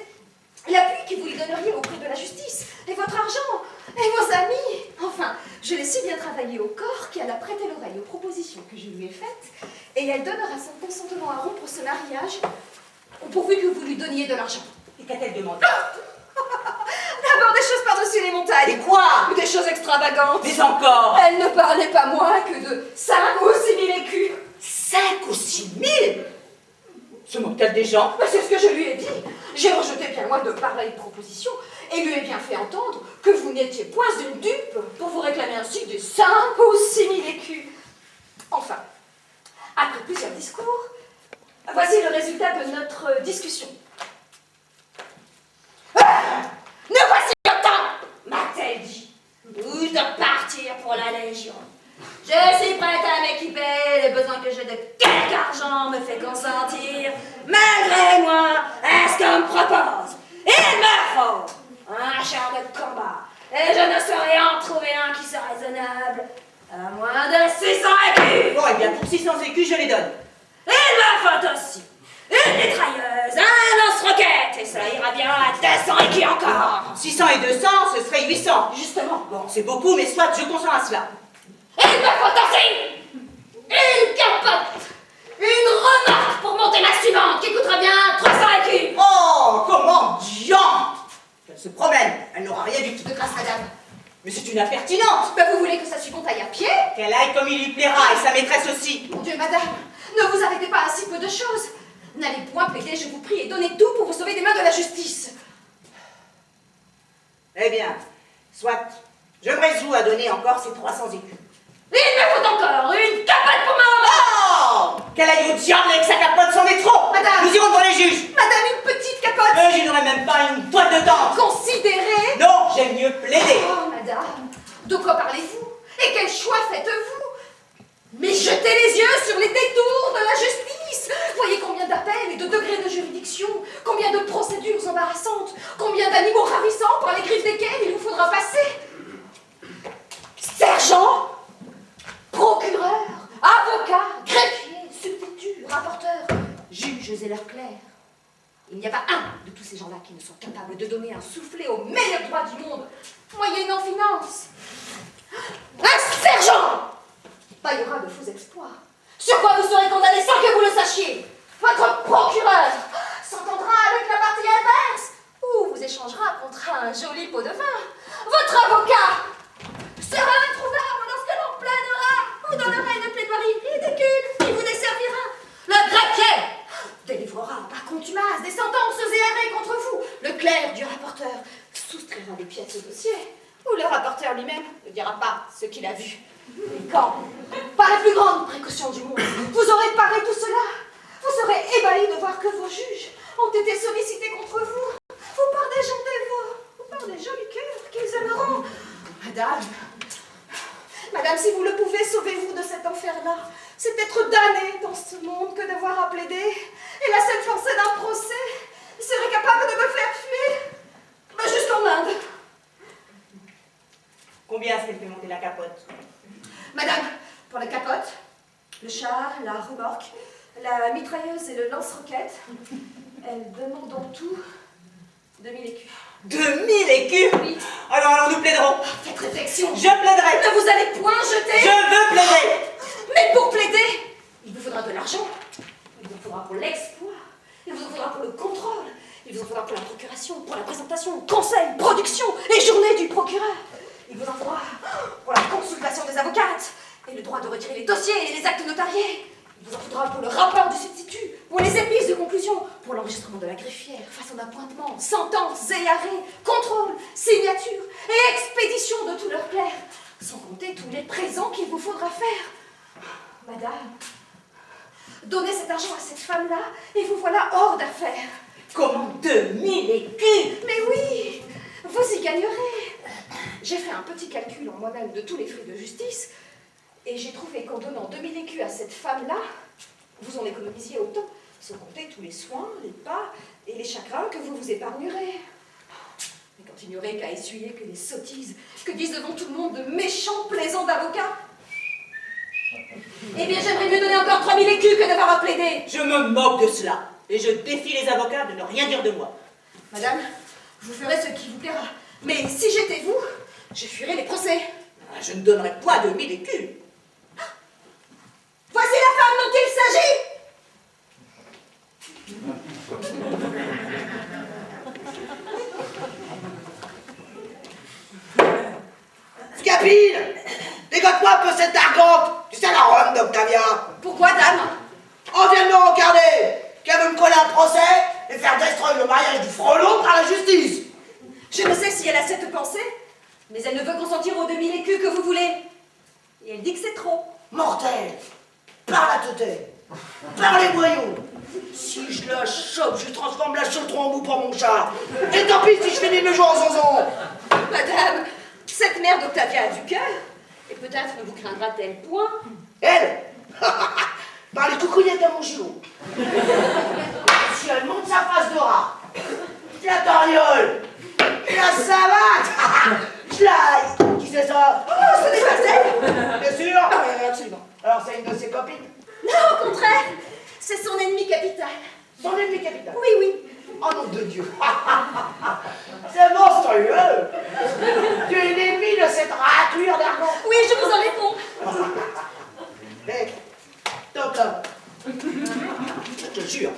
L'appui que vous lui donneriez auprès de la justice, et votre argent, et vos amis. Enfin, je l'ai si bien travaillé au corps qu'elle a prêté l'oreille aux propositions que je lui ai faites, et elle donnera son consentement à rompre ce mariage, pourvu que vous lui donniez de l'argent. Et qu'a-t-elle demandé? D'abord des choses par-dessus les montagnes. Et quoi? Des choses extravagantes. Mais encore? Elle ne parlait pas moins que de 5 ou 6 000 écus. 5 ou 6 000? Se moque-t-elle des gens? C'est ce que je lui ai dit. J'ai rejeté bien loin de pareilles propositions et lui ai bien fait entendre que vous n'étiez point une dupe pour vous réclamer ainsi des 5 ou 6 000 écus. Enfin, après plusieurs discours, voici le résultat de notre discussion. Nous voici autant, m'a-t-elle dit, ou de partir pour la Légion. Je suis prête à m'équiper, le besoin que j'ai de quelque argent me fait consentir, malgré moi, à ce qu'on me propose. Il me faut un char de combat, et je ne saurais en trouver un qui soit raisonnable, à moins de 600 écus. Bon, et bien, pour 600 écus, je les donne. Il me faut aussi une mitrailleuse, un lance-roquette, et cela ira bien à 200 écus encore. 600 et 200, ce serait 800. Justement. Bon, c'est beaucoup, mais soit, je consens à cela. Il me faut aussi une capote, une remorque pour monter ma suivante qui coûtera bien 300 écus. Oh, comment diant! Elle se promène, elle n'aura rien du tout. De grâce, madame. Mais c'est une impertinente. Ben, vous voulez que sa suivante aille à pied? Qu'elle aille comme il lui plaira, et sa maîtresse aussi. Mon Dieu, madame, ne vous arrêtez pas à si peu de choses. N'allez point plaider, je vous prie, et donnez tout pour vous sauver des mains de la justice. Eh bien, soit, je me résous à donner encore ces 300 écus. Il me faut encore une capote pour ma maman. Oh! Qu'elle aille au diable avec sa capote, c'en est trop! Madame! Nous irons devant les juges! Madame, une petite capote. Je n'aurai même pas une toile de tente! Considérez. Non, j'aime mieux plaider! Oh, madame, de quoi parlez-vous? Et quel choix faites-vous? Mais jetez les yeux sur les détours de la justice. Voyez combien d'appels et de degrés de juridiction, combien de procédures embarrassantes, combien d'animaux ravissants par les griffes desquels il vous faudra passer. Sergent, procureur, avocat, greffier, substitut, rapporteur, juges et leurs clercs. Il n'y a pas un de tous ces gens-là qui ne sont capables de donner un soufflet au meilleur droit du monde, moyennant finance. Un sergent baillera de faux exploits, sur quoi vous serez condamné sans que vous le sachiez. Votre procureur s'entendra avec la partie adverse, ou vous échangera contre un joli pot de vin. Votre avocat sera introuvable lorsque l'on plaidera, ou donnera une plaidoirie ridicule qui vous desservira. Le greffier délivrera par contumace des sentences errées contre vous. Le clerc du rapporteur soustraira des pièces au dossier, ou le rapporteur lui-même ne dira pas ce qu'il a vu. Et quand, par la plus grande précaution du monde, vous aurez paré tout cela, vous serez ébahi de voir que vos juges ont été sollicités contre vous, ou par des gens dévots, ou par des jolis cœurs qu'ils aimeront. Madame, si vous le pouvez, sauvez-vous de cet enfer-là. C'est être damné dans ce monde que d'avoir à plaider. Et la seule forcée d'un procès serait capable de me faire fuir jusqu'en Inde. Combien est-ce qu'elle fait monter la capote? Madame, pour la capote, le char, la remorque, la mitrailleuse et le lance-roquette, elle demande en tout 2000 écus. 2000 écus? Oui. Alors nous plaiderons. Faites réflexion. Je plaiderai. Ne vous allez point jeter. Je veux plaider. Mais pour plaider, il vous faudra de l'argent. Il vous faudra pour l'exploit. Il vous en faudra pour le contrôle. Il vous en faudra pour la procuration, pour la présentation, conseil, production et journée du procureur. Il vous en faudra pour la consultation des avocates et le droit de retirer les dossiers et les actes notariés. Il vous en faudra pour le rapport du substitut, pour les épices de conclusion, pour l'enregistrement de la greffière, façon d'appointement, sentence et arrêt, contrôle, signature et expédition de tous leurs clercs, sans compter tous les présents qu'il vous faudra faire. Madame, donnez cet argent à cette femme-là et vous voilà hors d'affaires. Comment 2000 écus? Mais oui, vous y gagnerez. J'ai fait un petit calcul en moi-même de tous les fruits de justice et j'ai trouvé qu'en donnant 2000 écus à cette femme-là, vous en économisiez autant, sans compter tous les soins, les pas et les chagrins que vous vous épargnerez. Mais quand il n'y aurait qu'à essuyer que les sottises que disent devant tout le monde de méchants plaisants d'avocats, eh bien j'aimerais mieux donner encore 3000 écus que devoir plaider. Je me moque de cela et je défie les avocats de ne rien dire de moi. Madame, vous ferez ce qui vous plaira. Mais si j'étais vous, je fuirais les procès. Je ne donnerai pas 2000 écus. Voici la femme dont il s'agit. Scapine, dégote-moi un peu cette argante. Tu sais la ronde d'Octavia. Pourquoi, dame? On vient de me regarder. Qu'elle veut me coller un procès et faire détruire le mariage du frelon par la justice. Je ne sais si elle a cette pensée, mais elle ne veut consentir aux 2000 écus que vous voulez. Et elle dit que c'est trop. Mortel, par la tête, par les boyaux. Si je la chope, je transforme la chautron en boue pour mon chat. Et tant pis si je finis mes jours en zonzon. Madame, cette mère d'Octavia a du cœur, et peut-être ne vous craindra-t-elle point. Elle, par les coucouillettes à mon gigot. Si elle monte sa face de rat, je la torgnole, et la savate, je la... Qui c'est ça? Oh, ce n'est pas elle. Bien sûr. Ah oui, absolument. Alors c'est une de ses copines? Non, au contraire, c'est son ennemi capital. Son ennemi capital? Oui, oui. Oh nom de Dieu. C'est monstrueux. Tu es l'ennemi de cette raclure d'argent. Oui, je vous en réponds. Hé, top là. Je te jure,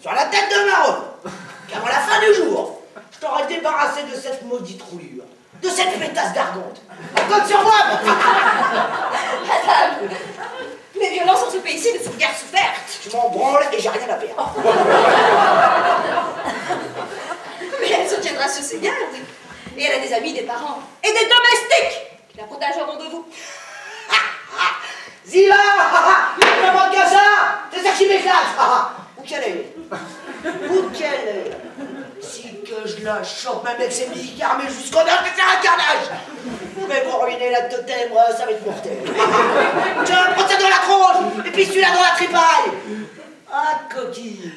sur la tête de Marron, qu'avant la fin du jour, je t'aurais débarrassé de cette maudite roulure, de cette pétasse d'argante. Compte sur moi. Madame, les violences en ce pays-ci ne sont guère souffertes. Je m'en branle et j'ai rien à perdre. Mais elle se tiendra sur ses gardes. Et elle a des amis, des parents et des domestiques qui la protégeront de vous. Ziva, ne manque que ça. C'est ça qui m'éclate. Où qu'elle est? Où qu'elle est? Si que je la chope, même avec ses billes armées jusqu'au nerf, je vais faire un carnage. Mais pour ruiner la totem, ça va être mortel. Tiens, prends-toi dans la tronche, et puis celui-là dans la tripaille. Ah, coquine.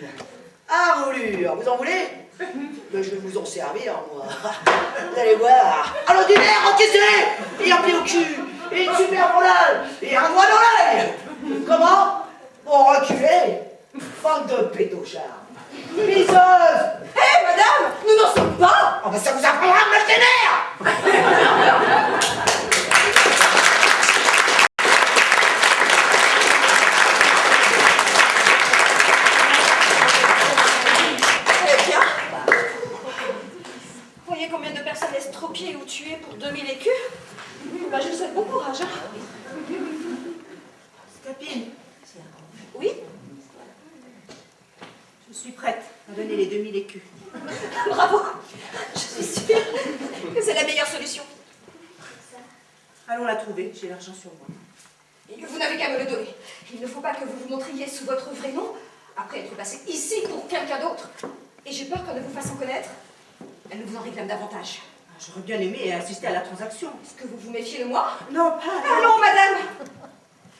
Ah, roulure. Vous en voulez? Mais je vais vous en servir, moi. Vous allez voir. À l'ordinaire, encaissé. Et un pied au cul. Et une super roulade. Et un doigt dans l'œil. Comment? Pour reculer. Fan de pétochard. Misseuse. Hé, madame, nous n'en sommes pas. Oh, ben ça vous apprendra à me mettre les nerfs. Eh bien, voyez combien de personnes estropiées ou tuées pour 2000 écus? Ben, je vous souhaite bon courage. Hein. Scapine, Oui? je suis prête à donner les 2000 écus. Bravo. Je suis sûre que c'est la meilleure solution. Allons la trouver, j'ai l'argent sur moi. Et vous n'avez qu'à me le donner. Il ne faut pas que vous vous montriez sous votre vrai nom, après être passé ici pour quelqu'un d'autre. Et j'ai peur qu'en ne vous fassant connaître, elle ne vous en réclame davantage. J'aurais bien aimé assister à la transaction. Est-ce que vous vous méfiez de moi? Non, pas. Allons, madame.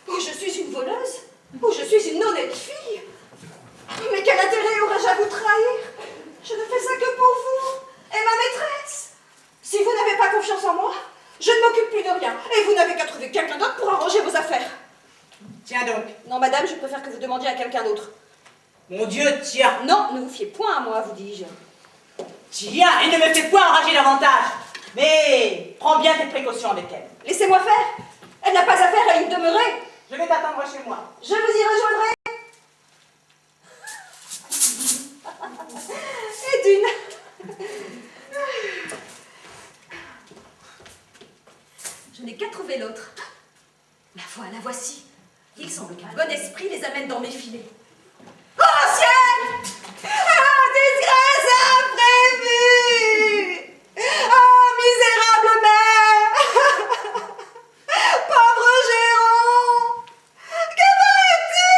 Ou je suis une voleuse, ou je suis une honnête fille. Mais quel intérêt aurais-je à vous trahir? Je ne fais ça que pour vous et ma maîtresse. Si vous n'avez pas confiance en moi, je ne m'occupe plus de rien. Et vous n'avez qu'à trouver quelqu'un d'autre pour arranger vos affaires. Tiens donc. Non, madame, je préfère que vous demandiez à quelqu'un d'autre. Mon Dieu, tiens. Non, ne vous fiez point à moi, vous dis-je. Tiens, et ne me fais point enrager davantage. Mais prends bien tes précautions avec elle. Laissez-moi faire. Elle n'a pas affaire à y demeurer. Je vais t'attendre chez moi. Je vous y rejoindrai. Et d'une. Je n'ai qu'à trouver l'autre. La voici. Il semble qu'un bon esprit les amène dans mes filets. Oh ciel! Ah, disgrâce imprévue! Oh, misérable mère! Pauvre Géron! Que ferais-tu?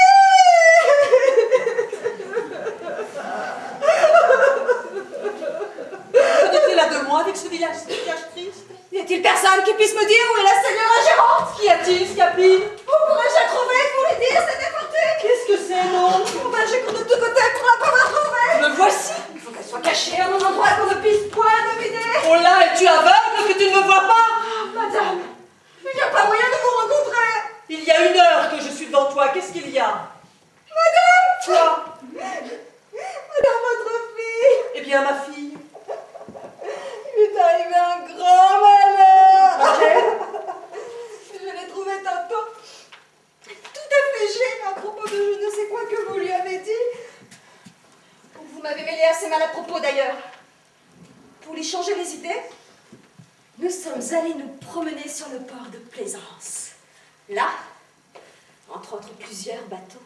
Qu'en est-il là de moi avec ce village triste? Y a-t-il personne qui puisse me dire où est la seigneurie Gérante? Qu'y a-t-il, Scapine? Où pourrais-je la trouver pour lui dire cette déportée? Qu'est-ce que c'est, non? Oh ben, j'ai couru de tous côtés pour la pas la trouver! Me voici! Il faut qu'elle soit cachée à un endroit qu'on ne puisse point deviner! Oh là, es-tu aveugle que tu ne me vois pas? Madame, il n'y a pas moyen de vous rencontrer! Il y a 1 heure que je suis devant toi, qu'est-ce qu'il y a? Madame! Quoi? Madame, votre fille! Eh bien, ma fille. Il est arrivé un grand malheur! Laquelle? Je l'ai trouvé tantôt tout affligé à propos de je ne sais quoi que vous lui avez dit. Vous m'avez mêlé assez mal à propos d'ailleurs. Pour lui changer les idées, nous sommes allés nous promener sur le port de Plaisance. Là, entre autres plusieurs bateaux,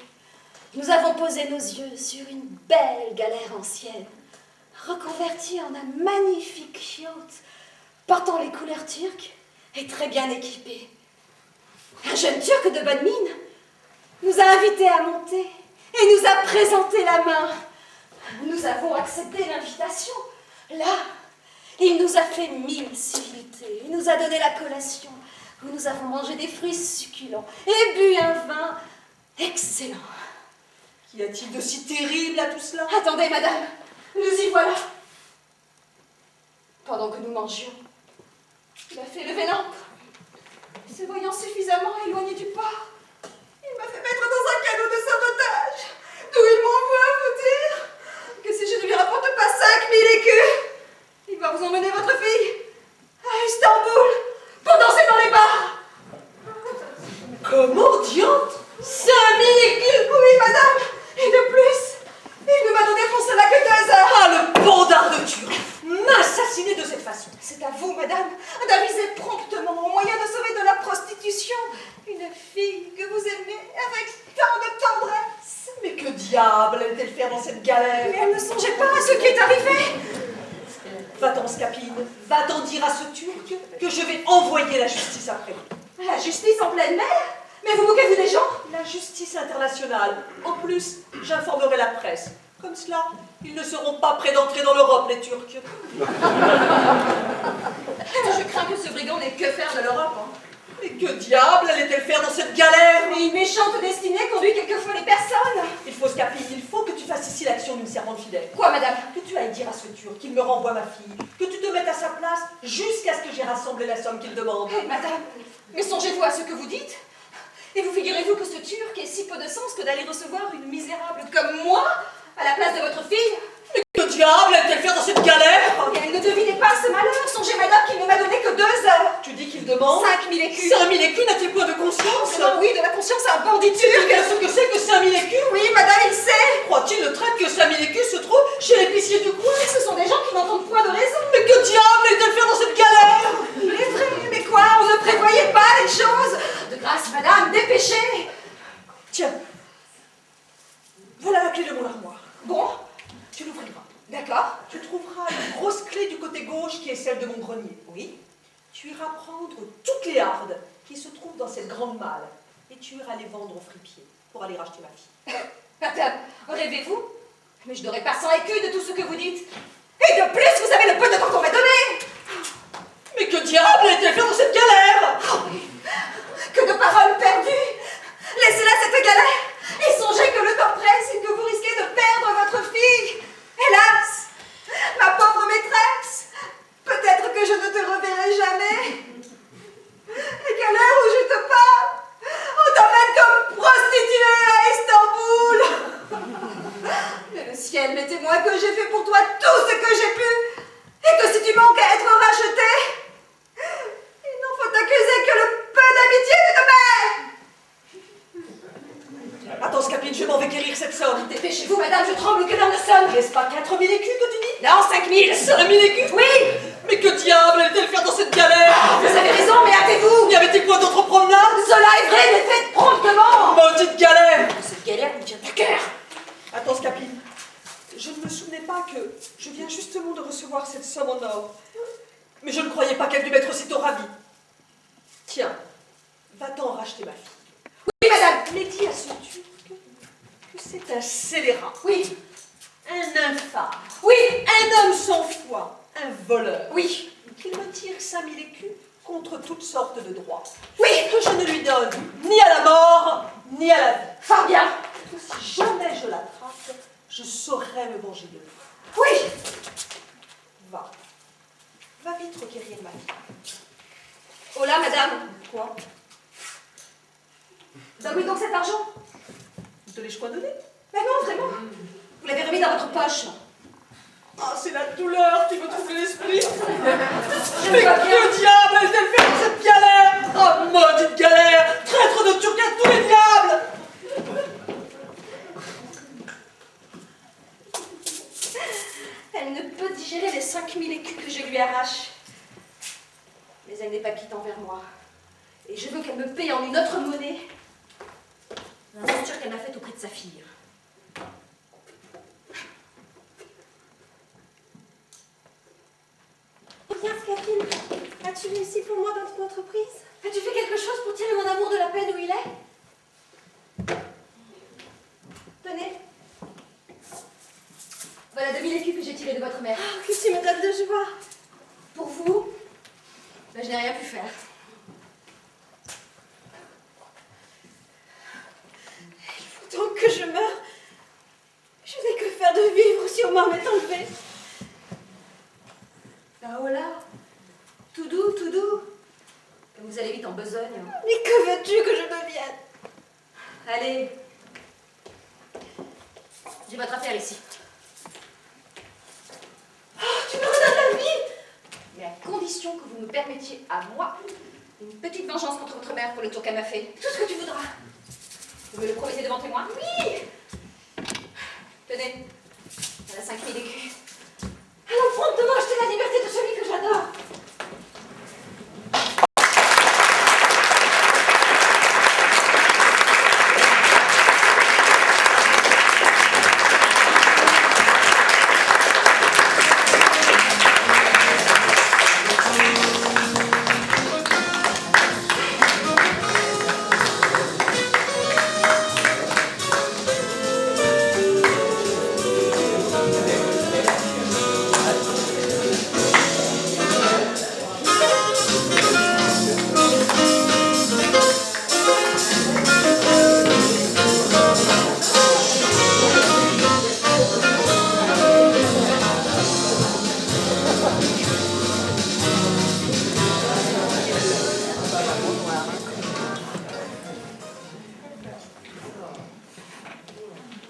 nous avons posé nos yeux sur une belle galère ancienne, reconvertie en un magnifique yacht, portant les couleurs turques et très bien équipé. Un jeune Turc de bonne mine nous a invités à monter et nous a présenté la main. Nous avons accepté l'invitation. Là, il nous a fait 1000 civilités. Il nous a donné la collation, où nous avons mangé des fruits succulents et bu un vin excellent. Qu'y a-t-il de si terrible à tout cela? Attendez, madame, nous y voilà. Pendant que nous mangions, il a fait lever l'ancre. Se voyant suffisamment éloigné du port, Il m'a fait mettre dans un canot de sauvetage, d'où il m'envoie vous dire que si je ne lui rapporte pas 5000 écus, il va vous emmener votre fille à Istanbul pour danser dans les bars. Comment, diante? 5000 écus? Oui, madame. Et de plus, il ne m'a donné pour cela que 2 heures. Ah, le bandard de Turc! M'assassiner de cette façon! C'est à vous, madame, d'aviser promptement au moyen de sauver de la prostitution une fille que vous aimez avec tant de tendresse. Mais que diable allait-elle faire dans cette galère? Mais elle ne songeait pas à ce qui est arrivé. Va-t'en, Scapine, va-t'en dire à ce Turc que je vais envoyer la justice après lui. La justice en pleine mer? Mais vous moquez-vous des gens? La justice internationale. En plus, j'informerai la presse. Comme cela, ils ne seront pas prêts d'entrer dans l'Europe, les Turcs. je crains que ce brigand n'ait que faire de l'Europe. Mais que diable allait-elle faire dans cette galère? Mais une méchante destinée conduit quelquefois les personnes. Il faut, Scapine, il faut que tu fasses ici l'action d'une servante fidèle. Quoi, madame? Que tu ailles dire à ce Turc qu'il me renvoie ma fille, que tu te mettes à sa place jusqu'à ce que j'ai rassemblé la somme qu'il demande. Eh, madame, mais songez-vous à ce que vous dites? Et vous figurez-vous que ce Turc ait si peu de sens que d'aller recevoir une misérable comme moi à la place de votre fille? Mais que diable allait-elle faire dans cette galère? Et elle ne devinez pas ce malheur. Songez, madame, qu'il ne m'a donné que 2 heures. Tu dis qu'il demande 5000 écus. 5000 écus, n'a-t-il point de conscience? Non, oui, de la conscience à un bandit Tu turc. sais ce que c'est que 5000 écus? Oui, madame, il sait. Croit-il le traître que 5000 écus se trouve chez l'épicier du coin? Mais ce sont des gens qui n'entendent point de raison. Mais que diable allait-elle faire dans cette galère? Il est vrai, mais quoi? On ne prévoyait pas les choses. De grâce, madame, dépêchez. Tiens, voilà la clé de mon armoire. Bon, Tu l'ouvriras. d'accord. Tu trouveras une grosse clé du côté gauche qui est celle de mon grenier. Oui. Tu iras prendre toutes les hardes qui se trouvent dans cette grande malle et tu iras les vendre au fripier pour aller racheter ma fille. Madame, rêvez-vous? Mais je n'aurai pas 100 écus de tout ce que vous dites. Et de plus, vous avez le peu de temps qu'on m'a donné. Mais que diable allait-elle faire dans cette galère? Que de paroles perdues. Laissez-la cette galère et songez que le temps presse et que vous risquez de perdre votre fille. Hélas, ma pauvre maîtresse, peut-être que je ne te reverrai jamais. Et qu'à l'heure où je te parle, on t'emmène comme prostituée à Istanbul. Mais le ciel m'est témoin que j'ai fait pour toi tout ce que j'ai pu et que si tu manques à être racheté, il n'en faut accuser que le peu d'amitié que tu te mets. Attends, Scapine, je m'en vais guérir cette somme. Dépêchez-vous, madame, je tremble que l'heure ne sonne. N'est-ce pas 4000 écus que tu dis? Non, 5000. 5000 écus? Oui. Mais que diable allait-elle faire dans cette galère? Vous avez raison, mais hâtez-vous. Y avait-il quoi d'autre promenade? Cela est vrai, mais faites promptement. Mon un scélérat. Oui, Un infâme. oui, Un homme sans foi. Un voleur. oui, Qu'il me tire 5000 écus contre toutes sortes de droits. oui. Que je ne lui donne ni à la mort, ni à la vie. Fort bien. Que si jamais je l'attrape, je saurai me venger de lui. Oui. Va. Va vite requérir ma fille. Oh là, madame. Quoi? Bah oui, donc cet argent. Te l'ai-je pas donné? Mais non, vraiment. Vous l'avez remis dans votre poche. Ah, c'est la douleur qui me trouble l'esprit. Je Mais vois bien. que diable a-t-elle fait pour cette galère? Ah, maudite galère! Traître de Turc à tous les diables! Elle ne peut digérer les 5000 écus que je lui arrache. Mais elle n'est pas quitte envers moi. Et je veux qu'elle me paye en une autre monnaie l'aventure qu'elle m'a faite auprès de sa fille. Bien, Scapine, as-tu réussi pour moi dans ton entreprise? As-tu fait quelque chose pour tirer mon amour de la peine où il est? Tenez. Voilà 2000 écus que j'ai tirés de votre mère. Oh, que tu me donnes de joie. Pour vous, ben, je n'ai rien pu faire. Il faut donc que je meure. Je n'ai que faire de vivre si on m'en m'est enlevé. Ah oh là, tout doux, tout doux. Comme vous allez vite en besogne. Mais que veux-tu que je devienne? Allez. J'ai votre affaire ici. Oh, tu me redonnes la vie? Mais à condition que vous me permettiez à moi une petite vengeance contre votre mère pour le tour qu'elle m'a fait. Tout ce que tu voudras. Vous me le promettez devant témoin? Oui. Tenez. Voilà 5000 écus. Allons promptement acheter la liberté de celui que j'adore.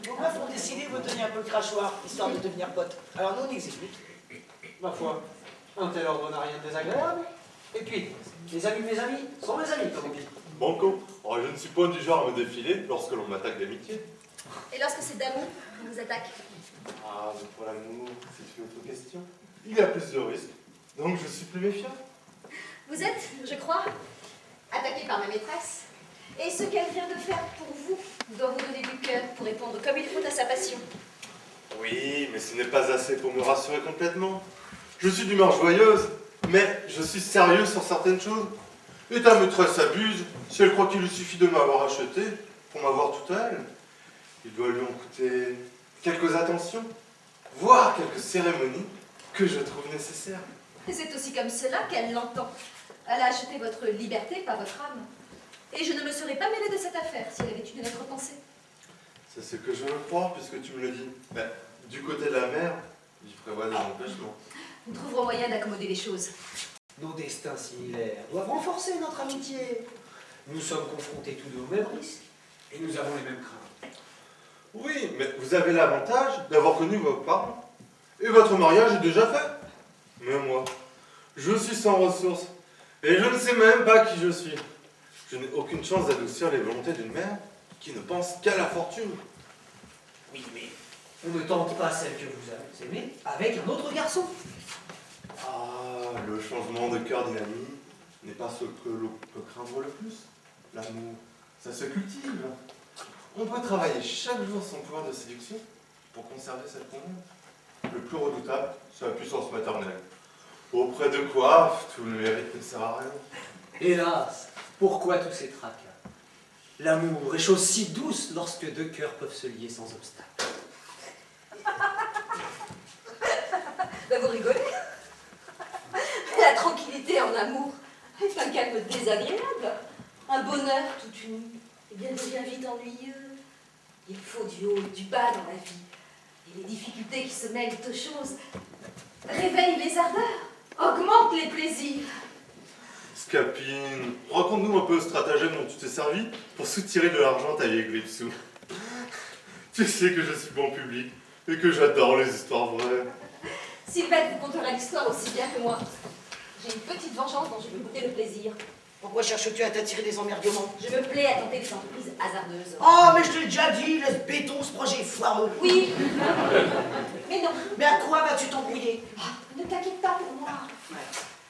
Vos meufs ont décidé de vous tenir un peu le crachoir, histoire de devenir potes. Alors nous, on exécute. Ma foi, un tel ordre n'a rien de désagréable. Et puis, les amis de mes amis sont mes amis, comme on dit. Banco, oh, je ne suis point du genre à me défiler lorsque l'on m'attaque d'amitié. Et lorsque c'est d'amour qu'on vous attaque? Ah, mais pour l'amour, c'est une autre question. Il y a plus de risques, donc je suis plus méfiant. Vous êtes, je crois, attaqué par ma maîtresse. Et ce qu'elle vient de faire pour vous doit vous donner du cœur pour répondre comme il faut à sa passion. Oui, mais ce n'est pas assez pour me rassurer complètement. Je suis d'humeur joyeuse, mais je suis sérieux sur certaines choses. Et ta maîtresse abuse si elle croit qu'il lui suffit de m'avoir acheté pour m'avoir tout à elle. Il doit lui en coûter quelques attentions, voire quelques cérémonies que je trouve nécessaires. Et c'est aussi comme cela qu'elle l'entend. Elle a acheté votre liberté, pas votre âme. Et je ne me serais pas mêlée de cette affaire si elle avait eu une autre pensée. C'est ce que je le crois, puisque tu me le dis. Ben, du côté de la mer, j'y prévois des empêchements. Nous trouverons moyen d'accommoder les choses. Nos destins similaires doivent renforcer notre amitié. Nous sommes confrontés tous deux aux mêmes risques et nous avons les mêmes craintes. Oui, mais vous avez l'avantage d'avoir connu vos parents. Et votre mariage est déjà fait. Mais moi, je suis sans ressources. Et je ne sais même pas qui je suis. Je n'ai aucune chance d'adoucir les volontés d'une mère qui ne pense qu'à la fortune. Oui, mais on ne tente pas celle que vous avez aimée avec un autre garçon. Ah, le changement de cœur d'une amie n'est pas ce que l'on peut craindre le plus. L'amour, ça se cultive. On peut travailler chaque jour son pouvoir de séduction pour conserver cette confiance. Le plus redoutable, c'est la puissance maternelle. Auprès de quoi, tout le mérite ne sert à rien. Hélas, pourquoi tous ces tracas? L'amour est chose si douce lorsque deux cœurs peuvent se lier sans obstacle. Ben vous rigolez. La tranquillité en amour est un calme désagréable. Un bonheur tout uni, eh bien, devient vite ennuyeux. Il faut du haut et du bas dans la vie. Et les difficultés qui se mêlent aux choses réveillent les ardeurs, augmentent les plaisirs. Scapine, raconte-nous un peu le stratagème dont tu t'es servi pour soutirer de l'argent taillé avec Glipsou. Tu sais que je suis bon public et que j'adore les histoires vraies. Sylvette vous contera l'histoire aussi bien que moi. J'ai une petite vengeance dont je veux goûter le plaisir. Pourquoi cherches-tu à t'attirer des emmerdements? Je me plais à tenter des entreprises hasardeuses. Oh, mais je te l'ai déjà dit, laisse béton, ce projet est foireux. Oui, mais non. Mais à quoi vas-tu t'embrouiller? Ne t'inquiète pas pour moi.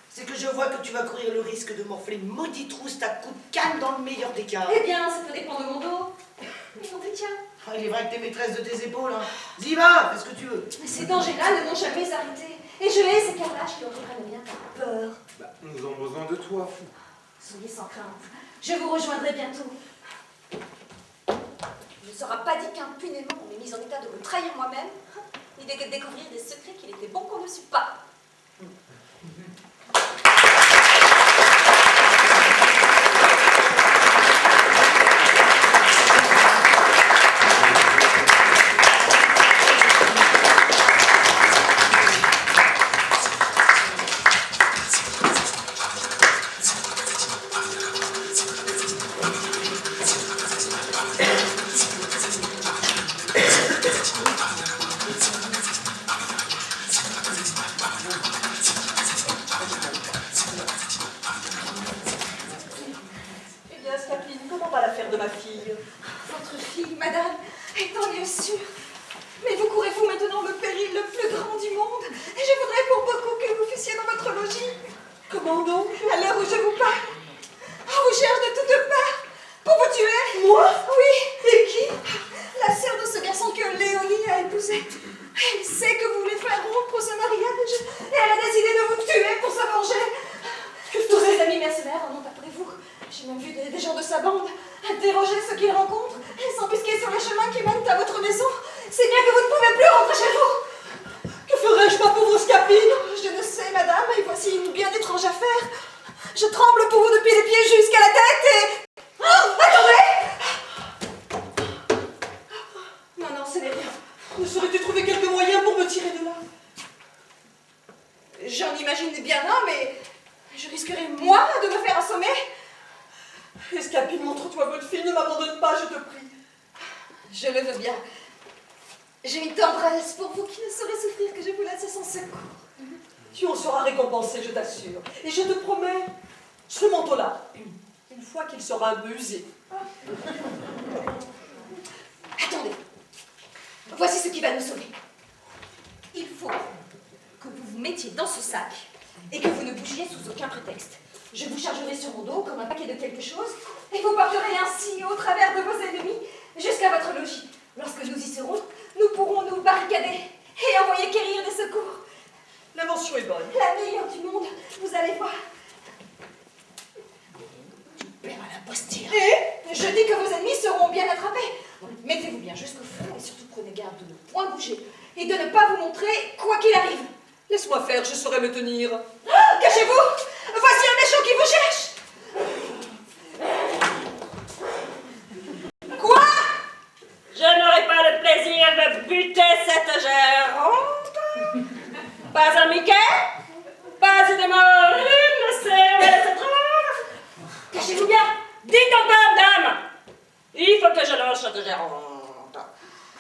C'est que je vois que tu vas courir le risque de morfler une maudite rousse à coups de canne dans le meilleur des cas. Eh bien, ça peut dépendre de mon dos. Mais on te tient. Oh, il est vrai que t'es maîtresse de tes épaules, hein. Dis va, fais ce que tu veux. Mais ces dangers-là ne m'ont jamais arrêté. Et je hais ces carnages qui entourent le mien par peur. Bah, nous avons besoin de toi. Soyez sans crainte. Je vous rejoindrai bientôt. Il ne sera pas dit qu'impunément on m'ait mise en état de me trahir moi-même, ni de découvrir des secrets qu'il était bon qu'on ne sût pas. Abusé. Attendez. Voici ce qui va nous sauver. Il faut que vous vous mettiez dans ce sac et que vous ne bougiez sous aucun prétexte. Je vous chargerai sur mon dos comme un paquet de quelque chose et vous porterez ainsi au travers de vos ennemis jusqu'à votre logis. Lorsque nous y serons, nous pourrons nous barricader et envoyer quérir des secours. L'invention est bonne. La meilleure du monde, vous allez voir. À l'imposture. Et je dis que vos ennemis seront bien attrapés. Mettez-vous bien jusqu'au fond et surtout prenez garde de ne point bouger et de ne pas vous montrer quoi qu'il arrive. Laisse-moi faire, je saurai me tenir. Ah, cachez-vous! Voici un méchant qui vous cherche! Quoi? Je n'aurai pas le plaisir de buter cette gérante. Pas un Mickey? Pas une morue, ne sais où elle se trouve? Cachez-vous bien! Dites au père, dame! Il faut que je lance cette gérante.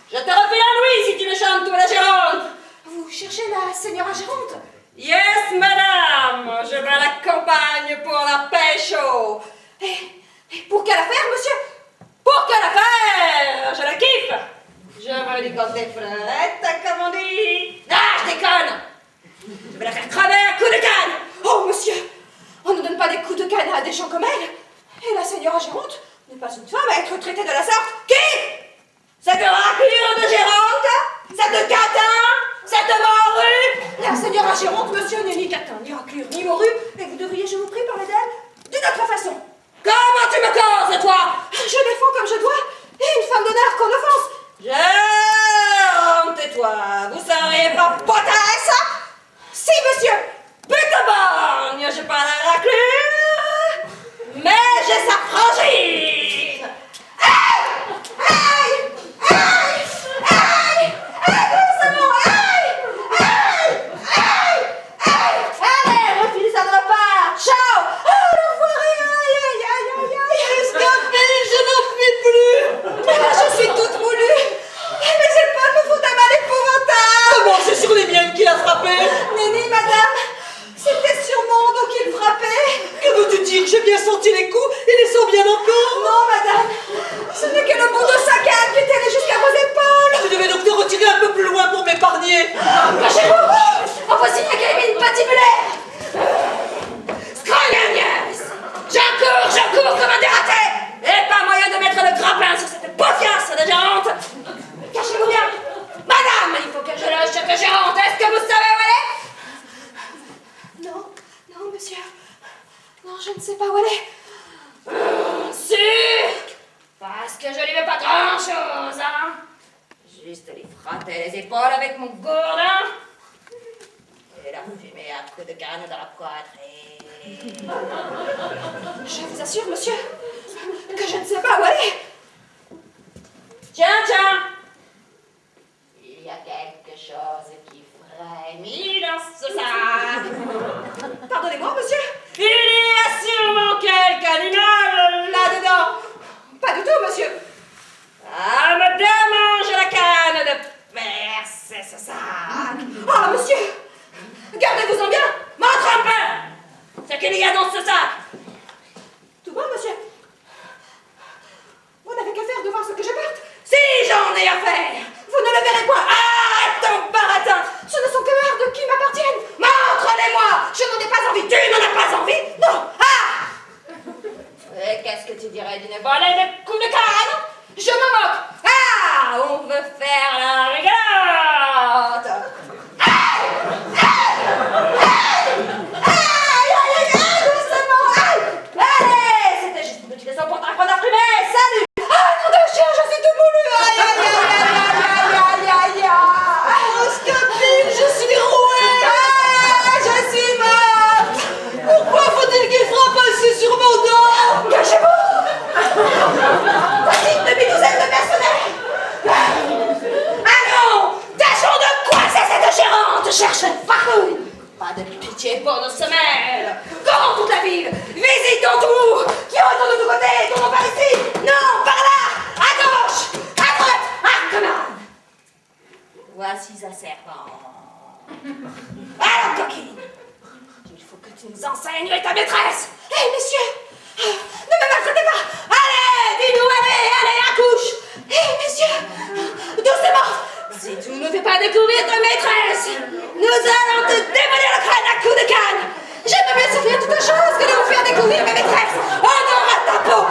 Je te refile un louis si tu me chantes la gérante. Vous cherchez la señora gérante? Yes, madame! Je vais à la campagne pour la pêche. Et pour quelle affaire, monsieur? Pour quelle affaire? Je la kiffe! Je veux des côtés fraises, comme on dit. Ah, je déconne! Je vais la faire crever à coups de canne! Oh, monsieur! On ne donne pas des coups de canne à des gens comme elle. Et la señora gérante n'est pas une femme à être traitée de la sorte. Qui? Cette raclure de gérante? Cette catin? Cette morue? La señora gérante, monsieur, n'est ni catin, ni raclure, ni morue, et vous devriez, je vous prie, parler d'elle d'une autre façon. Comment tu me causes, toi? Je défends comme je dois, et une femme d'honneur qu'on offense. Jérôme, tais-toi, vous seriez pas potasse? Si, monsieur, Buteborgne, j'ai pas la raclure, mais j'ai sa frangine. Aïe! Aïe! Aïe! Aïe! Aïe, doucement! Aïe! Aïe! Aïe! Aïe! Allez, refile ça de la part! Ciao! Oh, l'enfoiré! Aïe, aïe, aïe, aïe, aïe! Escapé, je n'en puis plus! Mais là, je suis toute moulue! Et mes épaules me font un mal épouvantable! Comment c'est sur les miennes qu'il a frappé? Nenni, madame, c'était sur mon dos qu'il frappait. Que veux-tu dire? J'ai bien senti les coups et les sens bien encore. Non, madame, ce n'est que le bout de sa canne qui était allé jusqu'à vos épaules. Je devais donc te retirer un peu plus loin pour m'épargner. Cachez-vous! En voici un cabine patibulaire. Scrognagnas! J'en cours comme un dératé. Et pas moyen de mettre le grappin sur cette paufiasse de gérante. Cachez-vous bien. Madame, il faut que je loge cette gérante. Est-ce que vous savez où elle est? Non, non, monsieur. Non, je ne sais pas où elle est. Sûr? Parce que je lui veux pas grand-chose, hein? Juste lui frotter les épaules avec mon gourdin et la fumer à coups de canne dans la poitrine. Je vous assure, monsieur, que je ne sais pas où elle est. Tiens, tiens! Il y a quelque chose qui frémit dans ce sac. Pardonnez-moi, monsieur. Il y a sûrement quelque animal là-dedans. Pas du tout, monsieur. Ah, me démange la canne de percer ce sac. Ah, monsieur, gardez-vous-en bien. Montre un peu ce qu'il y a dans ce sac. Tout bon, monsieur. Vous n'avez qu'à faire de voir ce que je porte. Si j'en ai à faire, Vous ne le verrez point. arrête ton baratin. Ce ne sont que hardes qui m'appartiennent. Montre-les-moi. Je n'en ai pas envie. Tu n'en as pas envie? Non. Ah! Et qu'est-ce que tu dirais d'une volée de coups de canne? Je m'en moque. Ah! On veut faire la rigolote. Aïe! Aïe! Aïe! Aïe! Aïe! Aïe! Doucement! Aïe! Allez! C'était juste une petite leçon pour t'apprendre à fumer. Salut! Ah, nom de chien, je suis tout moulu. Aïe, aïe, aïe, aïe, aïe, aïe, aïe, aïe. Oh, Scapine, je suis rouée! Ah! Je suis morte! Pourquoi faut-il qu'il frappe ainsi sur mon dos? Cachez-vous! Voici une demi-douzaine de mercenaires! Allons! Tâchons de coincer cette gérante! Cherche farfouille! Pas de pitié pour nos semelles! Courons toute la ville! Visitons tout! Qui retourne de tous côtés! Tournons par ici! Non! Par là! À gauche! À droite! Arconade! Voici un serpent! Alors, coquine! Il faut que tu nous enseignes où est ta maîtresse! Hé, messieurs, Ne me maltraitez pas! Allez, dis-nous, allez, accouche! hé, messieurs, Doucement! Si tu ne nous fais pas découvrir ta maîtresse, nous allons te démolir le crâne à coups de canne! j'aime mieux souffrir toute chose que de vous faire découvrir ma maîtresse. Honneur à ta peau!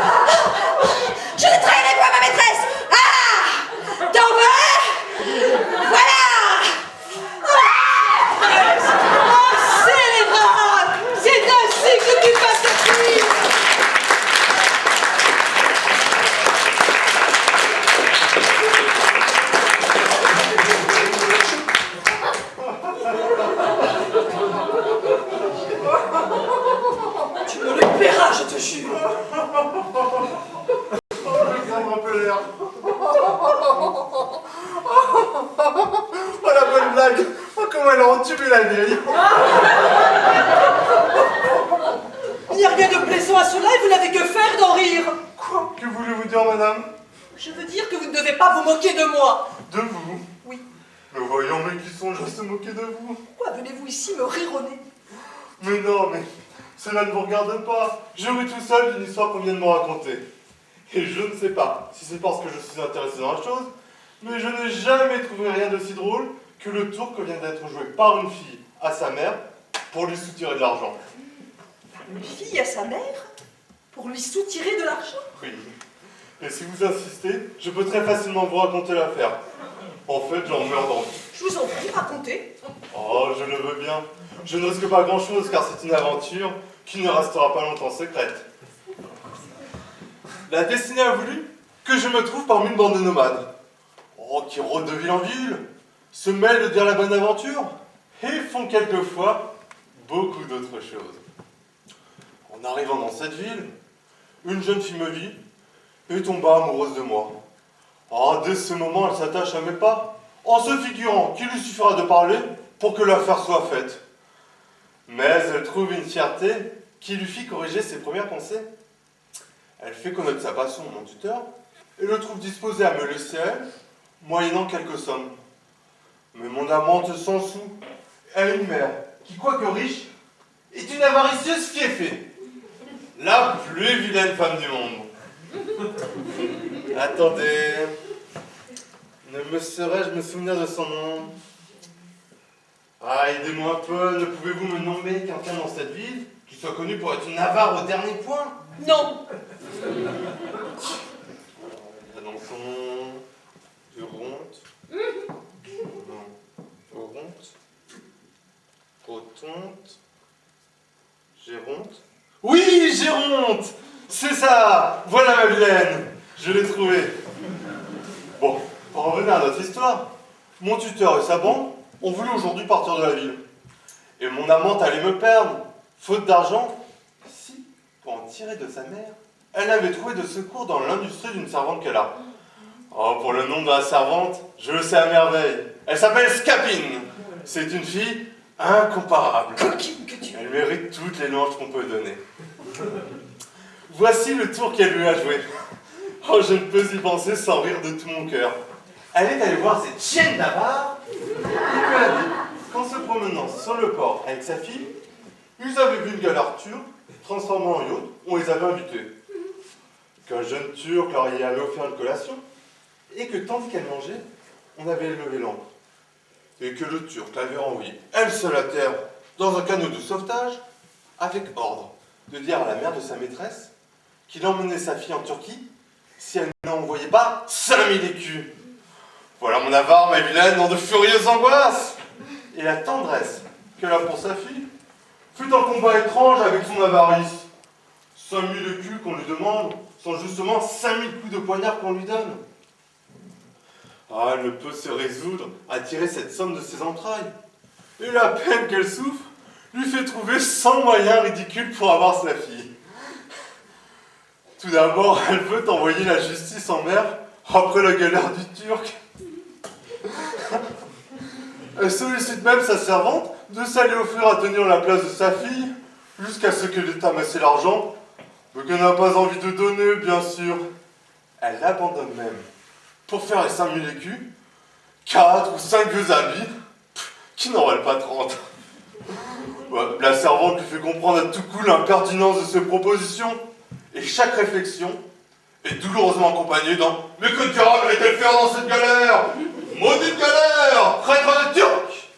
Je ne trahirai pas ma maîtresse! Ah! T'en veux? Voilà! Oh, scélérat! C'est ainsi que tu vas te fuir! Tu me le paieras, je te jure! Je vais prendre un peu l'air. Oh la bonne blague. Oh comment elle a entubé la vieille. Il n'y a rien de plaisant à cela et vous n'avez que faire d'en rire! Quoi? Que voulez-vous dire, madame? Je veux dire que vous ne devez pas vous moquer de moi! De vous? Oui. Mais voyons, mais qui songe à se moquer de vous? Pourquoi venez-vous ici me rire au nez? Mais non, mais cela ne vous regarde pas. Je ris tout seul d'une histoire qu'on vient de me raconter. Et je ne sais pas si c'est parce que je suis intéressé dans la chose, mais je n'ai jamais trouvé rien d'aussi drôle que le tour que vient d'être joué par une fille à sa mère pour lui soutirer de l'argent. Une fille à sa mère? Pour lui soutirer de l'argent? Oui. Et si vous insistez, je peux très facilement vous raconter l'affaire. En fait, j'en meurs d'envie. Je vous en prie, racontez. Oh, je le veux bien. Je ne risque pas grand-chose car c'est une aventure qui ne restera pas longtemps secrète. La destinée a voulu que je me trouve parmi une bande de nomades. Oh, qui rôdent de ville en ville, se mêlent de dire la bonne aventure, et font quelquefois beaucoup d'autres choses. En arrivant dans cette ville, une jeune fille me vit et tomba amoureuse de moi. Ah, dès ce moment, elle s'attache à mes pas, en se figurant qu'il lui suffira de parler pour que l'affaire soit faite. Mais elle trouve une fierté qui lui fit corriger ses premières pensées. Elle fait connaître sa passion à mon tuteur et le trouve disposé à me laisser elle, moyennant quelques sommes. Mais mon amante sans sou a une mère qui, quoique riche, est une avaricieuse fieffée. La plus vilaine femme du monde. Attendez, ne me serais-je me souvenir de son nom? Ah, aidez-moi un peu, ne pouvez-vous me nommer quelqu'un dans cette ville qui soit connu pour être une avare au dernier point? Non. Dans son nom... Uronte. Non. Oronte. Otonte. Géronte. Oui, Géronte! C'est ça! Voilà ma vilaine! Je l'ai trouvée. Bon, pour revenir à notre histoire, mon tuteur et sa bande ont voulu aujourd'hui partir de la ville. Et mon amante allait me perdre, faute d'argent, si, pour en tirer de sa mère, elle avait trouvé de secours dans l'industrie d'une servante qu'elle a. Oh, pour le nom de la servante, je le sais à merveille. Elle s'appelle Scapine. C'est une fille incomparable. Coquine que tu es. Elle mérite toutes les louanges qu'on peut donner. Voici le tour qu'elle lui a joué. Oh, je ne peux y penser sans rire de tout mon cœur. Elle est allée voir cette chienne d'avare et lui a dit qu'en se promenant sur le port avec sa fille, ils avaient vu une galère turque transformée en yacht, on les avait invités. Qu'un jeune turc leur y avait offert une collation et que tandis qu'elle mangeait, on avait levé l'ancre. Et que le turc l'avait renvoyée, elle seule à terre, dans un canot de sauvetage, avec ordre de dire à la mère de sa maîtresse qu'il emmenait sa fille en Turquie si elle n'envoyait pas 5000 écus. Voilà mon avare, ma vilaine, dans de furieuses angoisses. Et la tendresse qu'elle a pour sa fille fut un combat étrange avec son avarice. 5000 écus qu'on lui demande sont justement 5000 coups de poignard qu'on lui donne. Ah, elle ne peut se résoudre à tirer cette somme de ses entrailles. Et la peine qu'elle souffre lui fait trouver 100 moyens ridicules pour avoir sa fille. Tout d'abord, elle veut envoyer la justice en mer après la galère du Turc. Elle sollicite même sa servante de s'aller offrir à tenir la place de sa fille jusqu'à ce que l'État amasse l'argent, mais qu'elle n'a pas envie de donner, bien sûr. Elle l'abandonne même pour faire les 5000 écus, 4 ou 5 vieux habits, qui n'en valent pas 30. Ouais, la servante lui fait comprendre à tout coup l'impertinence de ses propositions, et chaque réflexion est douloureusement accompagnée d'un « Mais que diable allait-elle faire dans cette galère? Maudite galère! Traître de Turc !»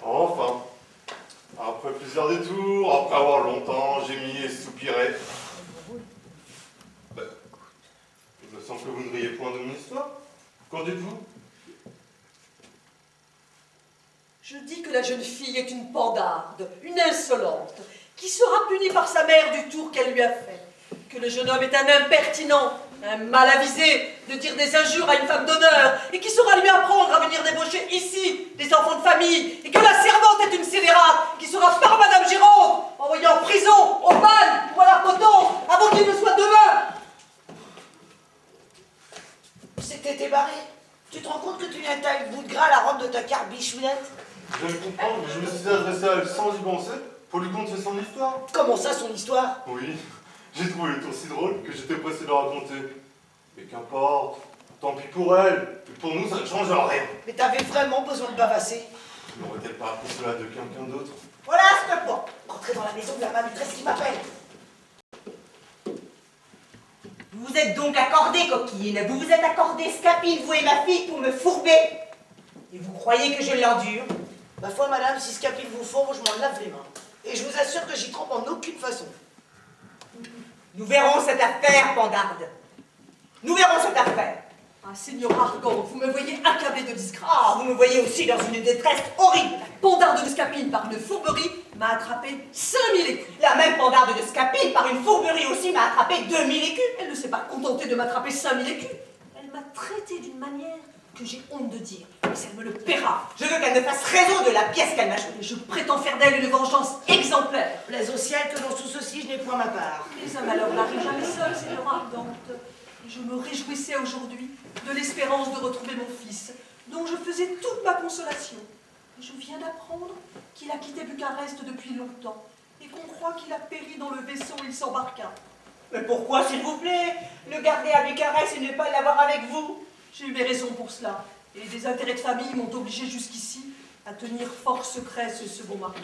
Enfin, après plusieurs détours, après avoir longtemps gémi et soupiré, il me semble que vous ne riez point de mon histoire. Qu'en dites-vous? Je dis que la jeune fille est une pandarde, une insolente, qui sera punie par sa mère du tour qu'elle lui a fait. Que le jeune homme est un impertinent, un mal avisé de dire des injures à une femme d'honneur, et qui saura lui apprendre à venir débaucher ici des enfants de famille, et que la servante est une scélérate, qui sera par Madame Géronte envoyée en prison, au bagne ou à la potence, avant qu'il ne soit demain. C'était débarré. Tu te rends compte que tu viens de tailler le bout de gras à la robe de ta carbichouinette? Je viens de comprendre, mais je me suis adressé à elle sans y penser pour lui conter son histoire. Comment ça, son histoire? Oui, j'ai trouvé le tour si drôle que j'étais pressé de le raconter. Mais qu'importe, tant pis pour elle, et pour nous ça ne change rien. Mais t'avais vraiment besoin de bavasser? N'aurait-elle pas appris cela de quelqu'un d'autre? Voilà, stop-moi. Rentrez dans la maison de la maîtresse qui m'appelle. Vous vous êtes donc accordé, coquine. Vous vous êtes accordé, Scapine, vous et ma fille, pour me fourber. Et vous croyez que je l'endure? Ma foi, madame, si Scapine vous fourbe, je m'en lave les mains. Et je vous assure que j'y trompe en aucune façon. Nous verrons cette affaire, pandarde. Nous verrons cette affaire. Ah, Seigneur Argan, vous me voyez accablé de disgrâce. Ah, vous me voyez aussi dans une détresse horrible. La pandarde de Scapine par une fourberie m'a attrapé 5000 écus. La même pandarde de Scapine, par une fourberie aussi, m'a attrapé 2000 écus. Elle ne s'est pas contentée de m'attraper 5000 écus. Elle m'a traité d'une manière que j'ai honte de dire. Mais elle me le paiera. Je veux qu'elle me fasse raison de la pièce qu'elle m'a jouée. Et je prétends faire d'elle une vengeance exemplaire. Plaise au ciel que dans tout ceci, je n'ai point ma part. Mais un malheur n'arrive jamais seul, Seigneur Ardente. Et je me réjouissais aujourd'hui de l'espérance de retrouver mon fils, dont je faisais toute ma consolation. Et je viens d'apprendre qu'il a quitté Bucarest depuis longtemps, et qu'on croit qu'il a péri dans le vaisseau où il s'embarqua. Mais pourquoi, s'il vous plaît, le garder à Bucarest et ne pas l'avoir avec vous? J'ai eu mes raisons pour cela, et des intérêts de famille m'ont obligé jusqu'ici à tenir fort secret ce second mariage.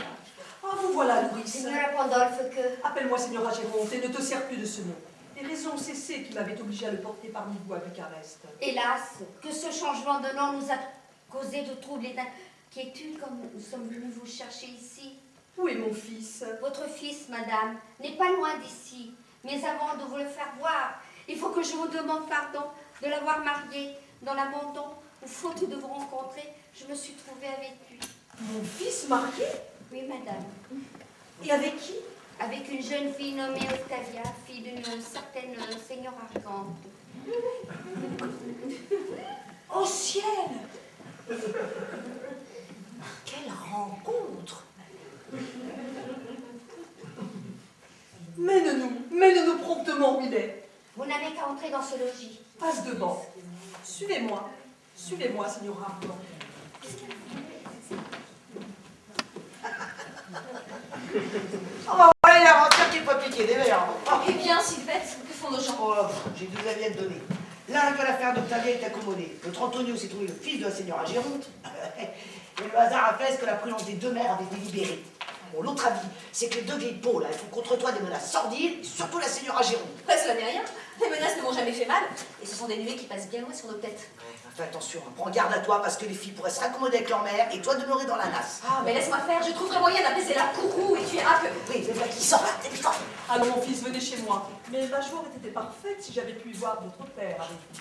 Ah, vous voilà, Louis. Signora Pandolfe, que... Appelle-moi Signora Géronte et ne te sers plus de ce nom. Les raisons ont cessé qui m'avaient obligé à le porter parmi vous à Bucarest. Hélas, que ce changement de nom nous a causé de troubles et d'inquiétudes comme nous sommes venus vous chercher ici. Où est mon fils? Votre fils, madame, n'est pas loin d'ici. Mais avant de vous le faire voir, il faut que je vous demande pardon de l'avoir marié dans l'abandon où, faute de vous rencontrer, je me suis trouvée avec lui. Mon fils marié? Oui, madame. Et avec qui? Avec une jeune fille nommée Octavia, fille d'une certaine Seigneur Argente. Au ciel! Quelle rencontre! Mène-nous promptement où il est. Vous n'avez qu'à entrer dans ce logis. Passe devant. Suivez-moi, Signor Ardente. Oh, ouais, l'aventure qui peut piquer des verres. Eh bien, Sylvette, que font nos gens? Oh, j'ai deux avis à te donner. L'un que l'affaire d'Octavia est accommodée. L'autre Antonio s'est trouvé le fils de la Señora Géronte. Et le hasard a fait ce que la prudence des deux mères avait délibéré. Bon, l'autre avis, c'est que les deux vieilles peaux, là, elles font contre toi des menaces sordides, et surtout la Señora Géronte. Cela n'est rien. Les menaces ne m'ont jamais fait mal. Et ce sont des nuées qui passent bien loin sur nos têtes. Fais attention, hein, prends garde à toi, parce que les filles pourraient se raccommoder avec leur mère, et toi demeurer dans la nasse. Ah, mais laisse-moi faire. Je trouverai moyen d'apaiser la courroux et tu iras que... Oui, c'est là qui sort, là, dépêche-toi. Allons, mon fils, venez chez moi. Mais ma joie aurait été parfaite si j'avais pu y voir votre père avec vous.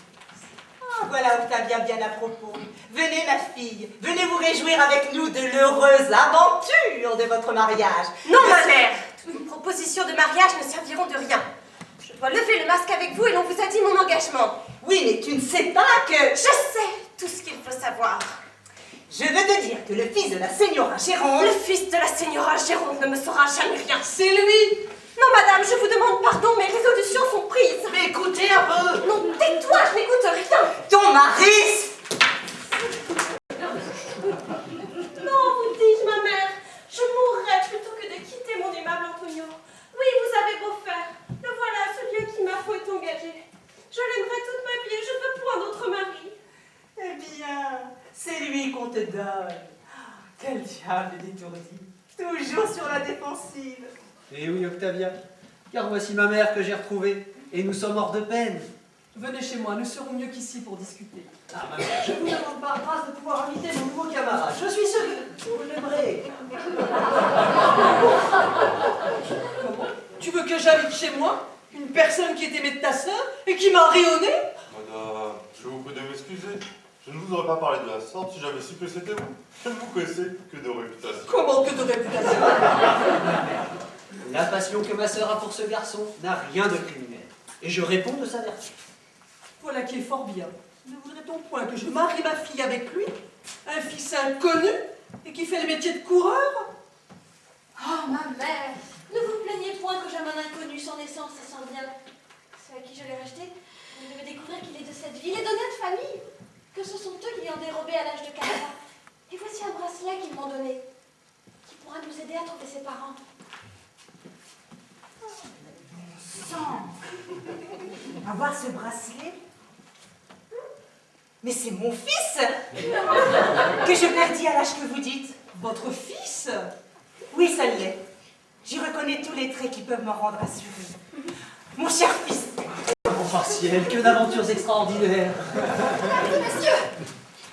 Ah, voilà Octavia bien à propos. Venez, ma fille, venez vous réjouir avec nous de l'heureuse aventure de votre mariage. Non, ma mère! Toutes vos propositions de mariage ne serviront de rien. Je dois lever le masque avec vous et l'on vous a dit mon engagement. Oui, mais tu ne sais pas que... Je sais tout ce qu'il faut savoir. Je veux te dire que le fils de la Señora Géronte... Le fils de la Señora Géronte ne me saura jamais rien. C'est lui! Non, madame, je vous demande pardon, mes résolutions sont prises. Mais écoutez un peu. Non, tais-toi, je n'écoute rien. Ton mari... Non, vous dis-je, ma mère, je mourrais plutôt que de quitter mon aimable Antonio. Oui, vous avez beau faire, le voilà, ce vieux qui, ma foi, est engagé. Je l'aimerai toute ma vie et je veux point d'autre mari. Eh bien, c'est lui qu'on te donne. Quel diable d'étourdi. Toujours sur la défensive. Eh oui, Octavia, car voici ma mère que j'ai retrouvée, et nous sommes hors de peine. Venez chez moi, nous serons mieux qu'ici pour discuter. Ah, ma mère, Je vous demande par grâce de pouvoir inviter mon nouveau camarade. Je suis sûr que vous l'aimerez. Comment? Tu veux que j'invite chez moi une personne qui est aimée de ta sœur et qui m'a rayonné? Madame, je vous prie de m'excuser. Je ne vous aurais pas parlé de la sorte si j'avais su que c'était vous. Je ne vous connaissais que de réputation. Comment que de réputation? la passion que ma sœur a pour ce garçon n'a rien de criminel, et je réponds de sa vertu. Voilà qui est fort bien. Ne voudrait-on point que je marie ma fille avec lui? Un fils inconnu et qui fait le métier de coureur? Oh, ma mère, ne vous plaignez point que j'aime un inconnu sans naissance et sans bien. C'est à qui je l'ai racheté. Vous devez découvrir qu'il est de cette ville et d'honnête famille. Que ce sont eux qui l'ont dérobé à l'âge de 4 ans. Et voici un bracelet qu'ils m'ont donné, qui pourra nous aider à trouver ses parents. Sans avoir ce bracelet? Mais c'est mon fils que je perdis à l'âge que vous dites. Votre fils? Oui, ça l'est. J'y reconnais tous les traits qui peuvent me rendre assurée. Mon cher fils. Oh ciel, que d'aventures extraordinaires! Monsieur,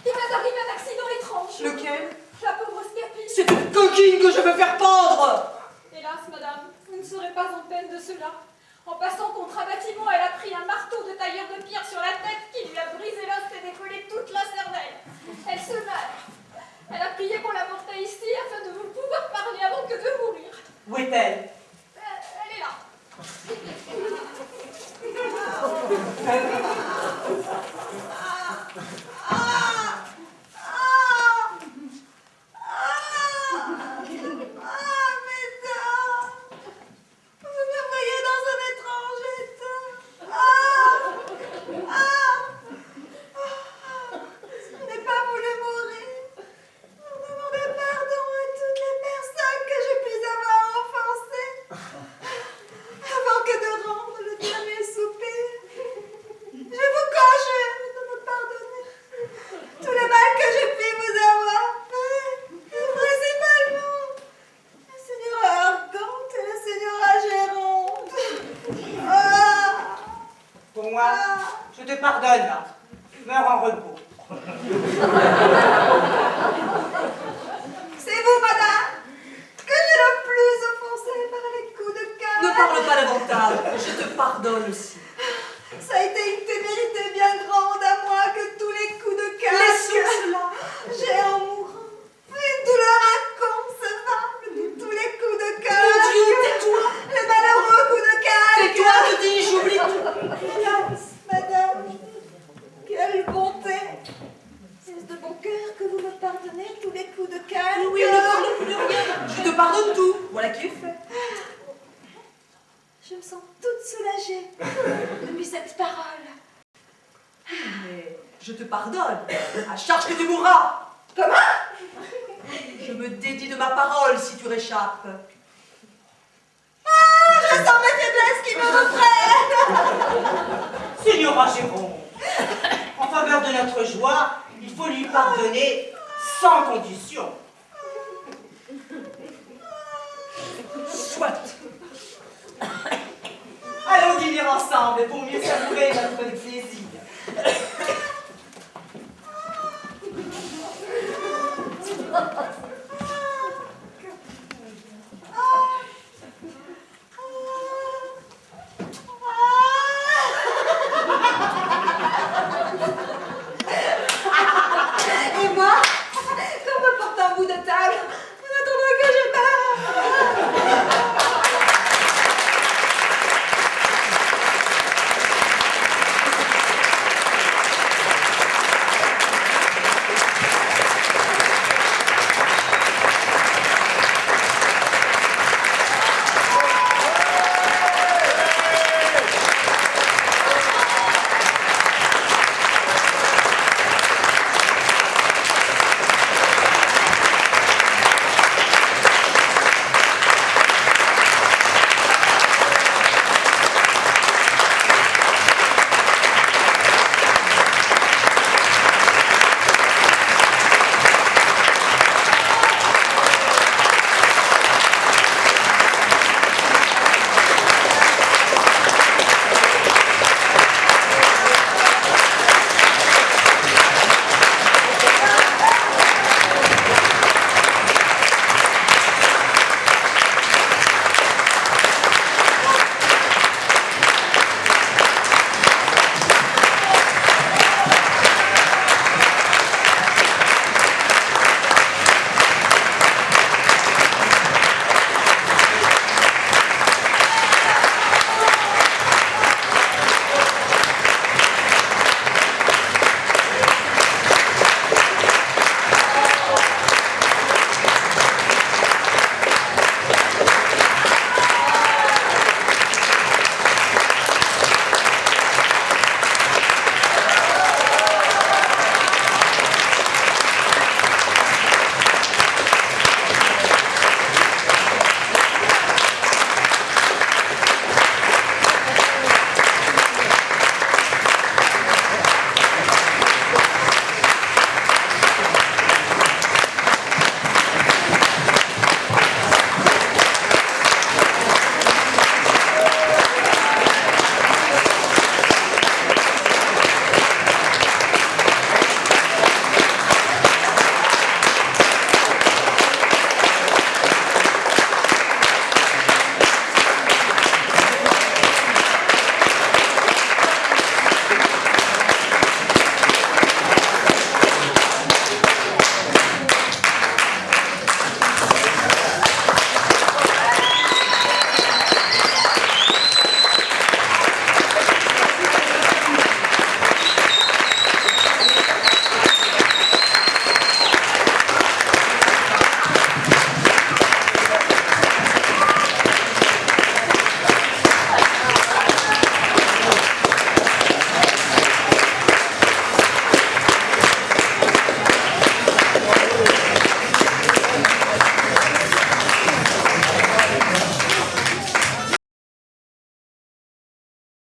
il m'est arrivé un accident étrange. Lequel? La pauvre Scapine. C'est une coquine que je veux faire pendre! Hélas, madame, vous ne serez pas en peine de cela. En passant contre un bâtiment, elle a pris un marteau de tailleur de pierre sur la tête qui lui a brisé l'os et décollé toute la cervelle. Elle se meurt. Elle a prié qu'on la portât ici afin de vous pouvoir parler avant que de mourir. combattre. Meurs en repos. C'est vous, madame, que j'ai le plus offensé par les coups de canne. Ne parle pas davantage, je te pardonne aussi. Ça a été une témérité bien grande à moi que tous les coups de canne. Laissons cela. J'ai en mourant fait une douleur inconcevable de tous les coups de canne. Mon Dieu, tais-toi. Les malheureux coups de canne. Tais-toi, je dis, j'oublie tout. Hélas, madame, quelle bonté. C'est de bon cœur que vous me pardonnez tous les coups de canne. Oui, ne parle plus de rien. Je te pardonne tout. Voilà qui est fait. Je me sens toute soulagée depuis cette parole. Mais je te pardonne, à charge que tu mourras. Comment? Je me dédie de ma parole si tu réchappes. Ah, je sens mes faiblesses qui me reprennent. Signora Jérôme, en faveur de notre joie, il faut lui pardonner sans condition. Soit. Allons dîner ensemble pour mieux savourer notre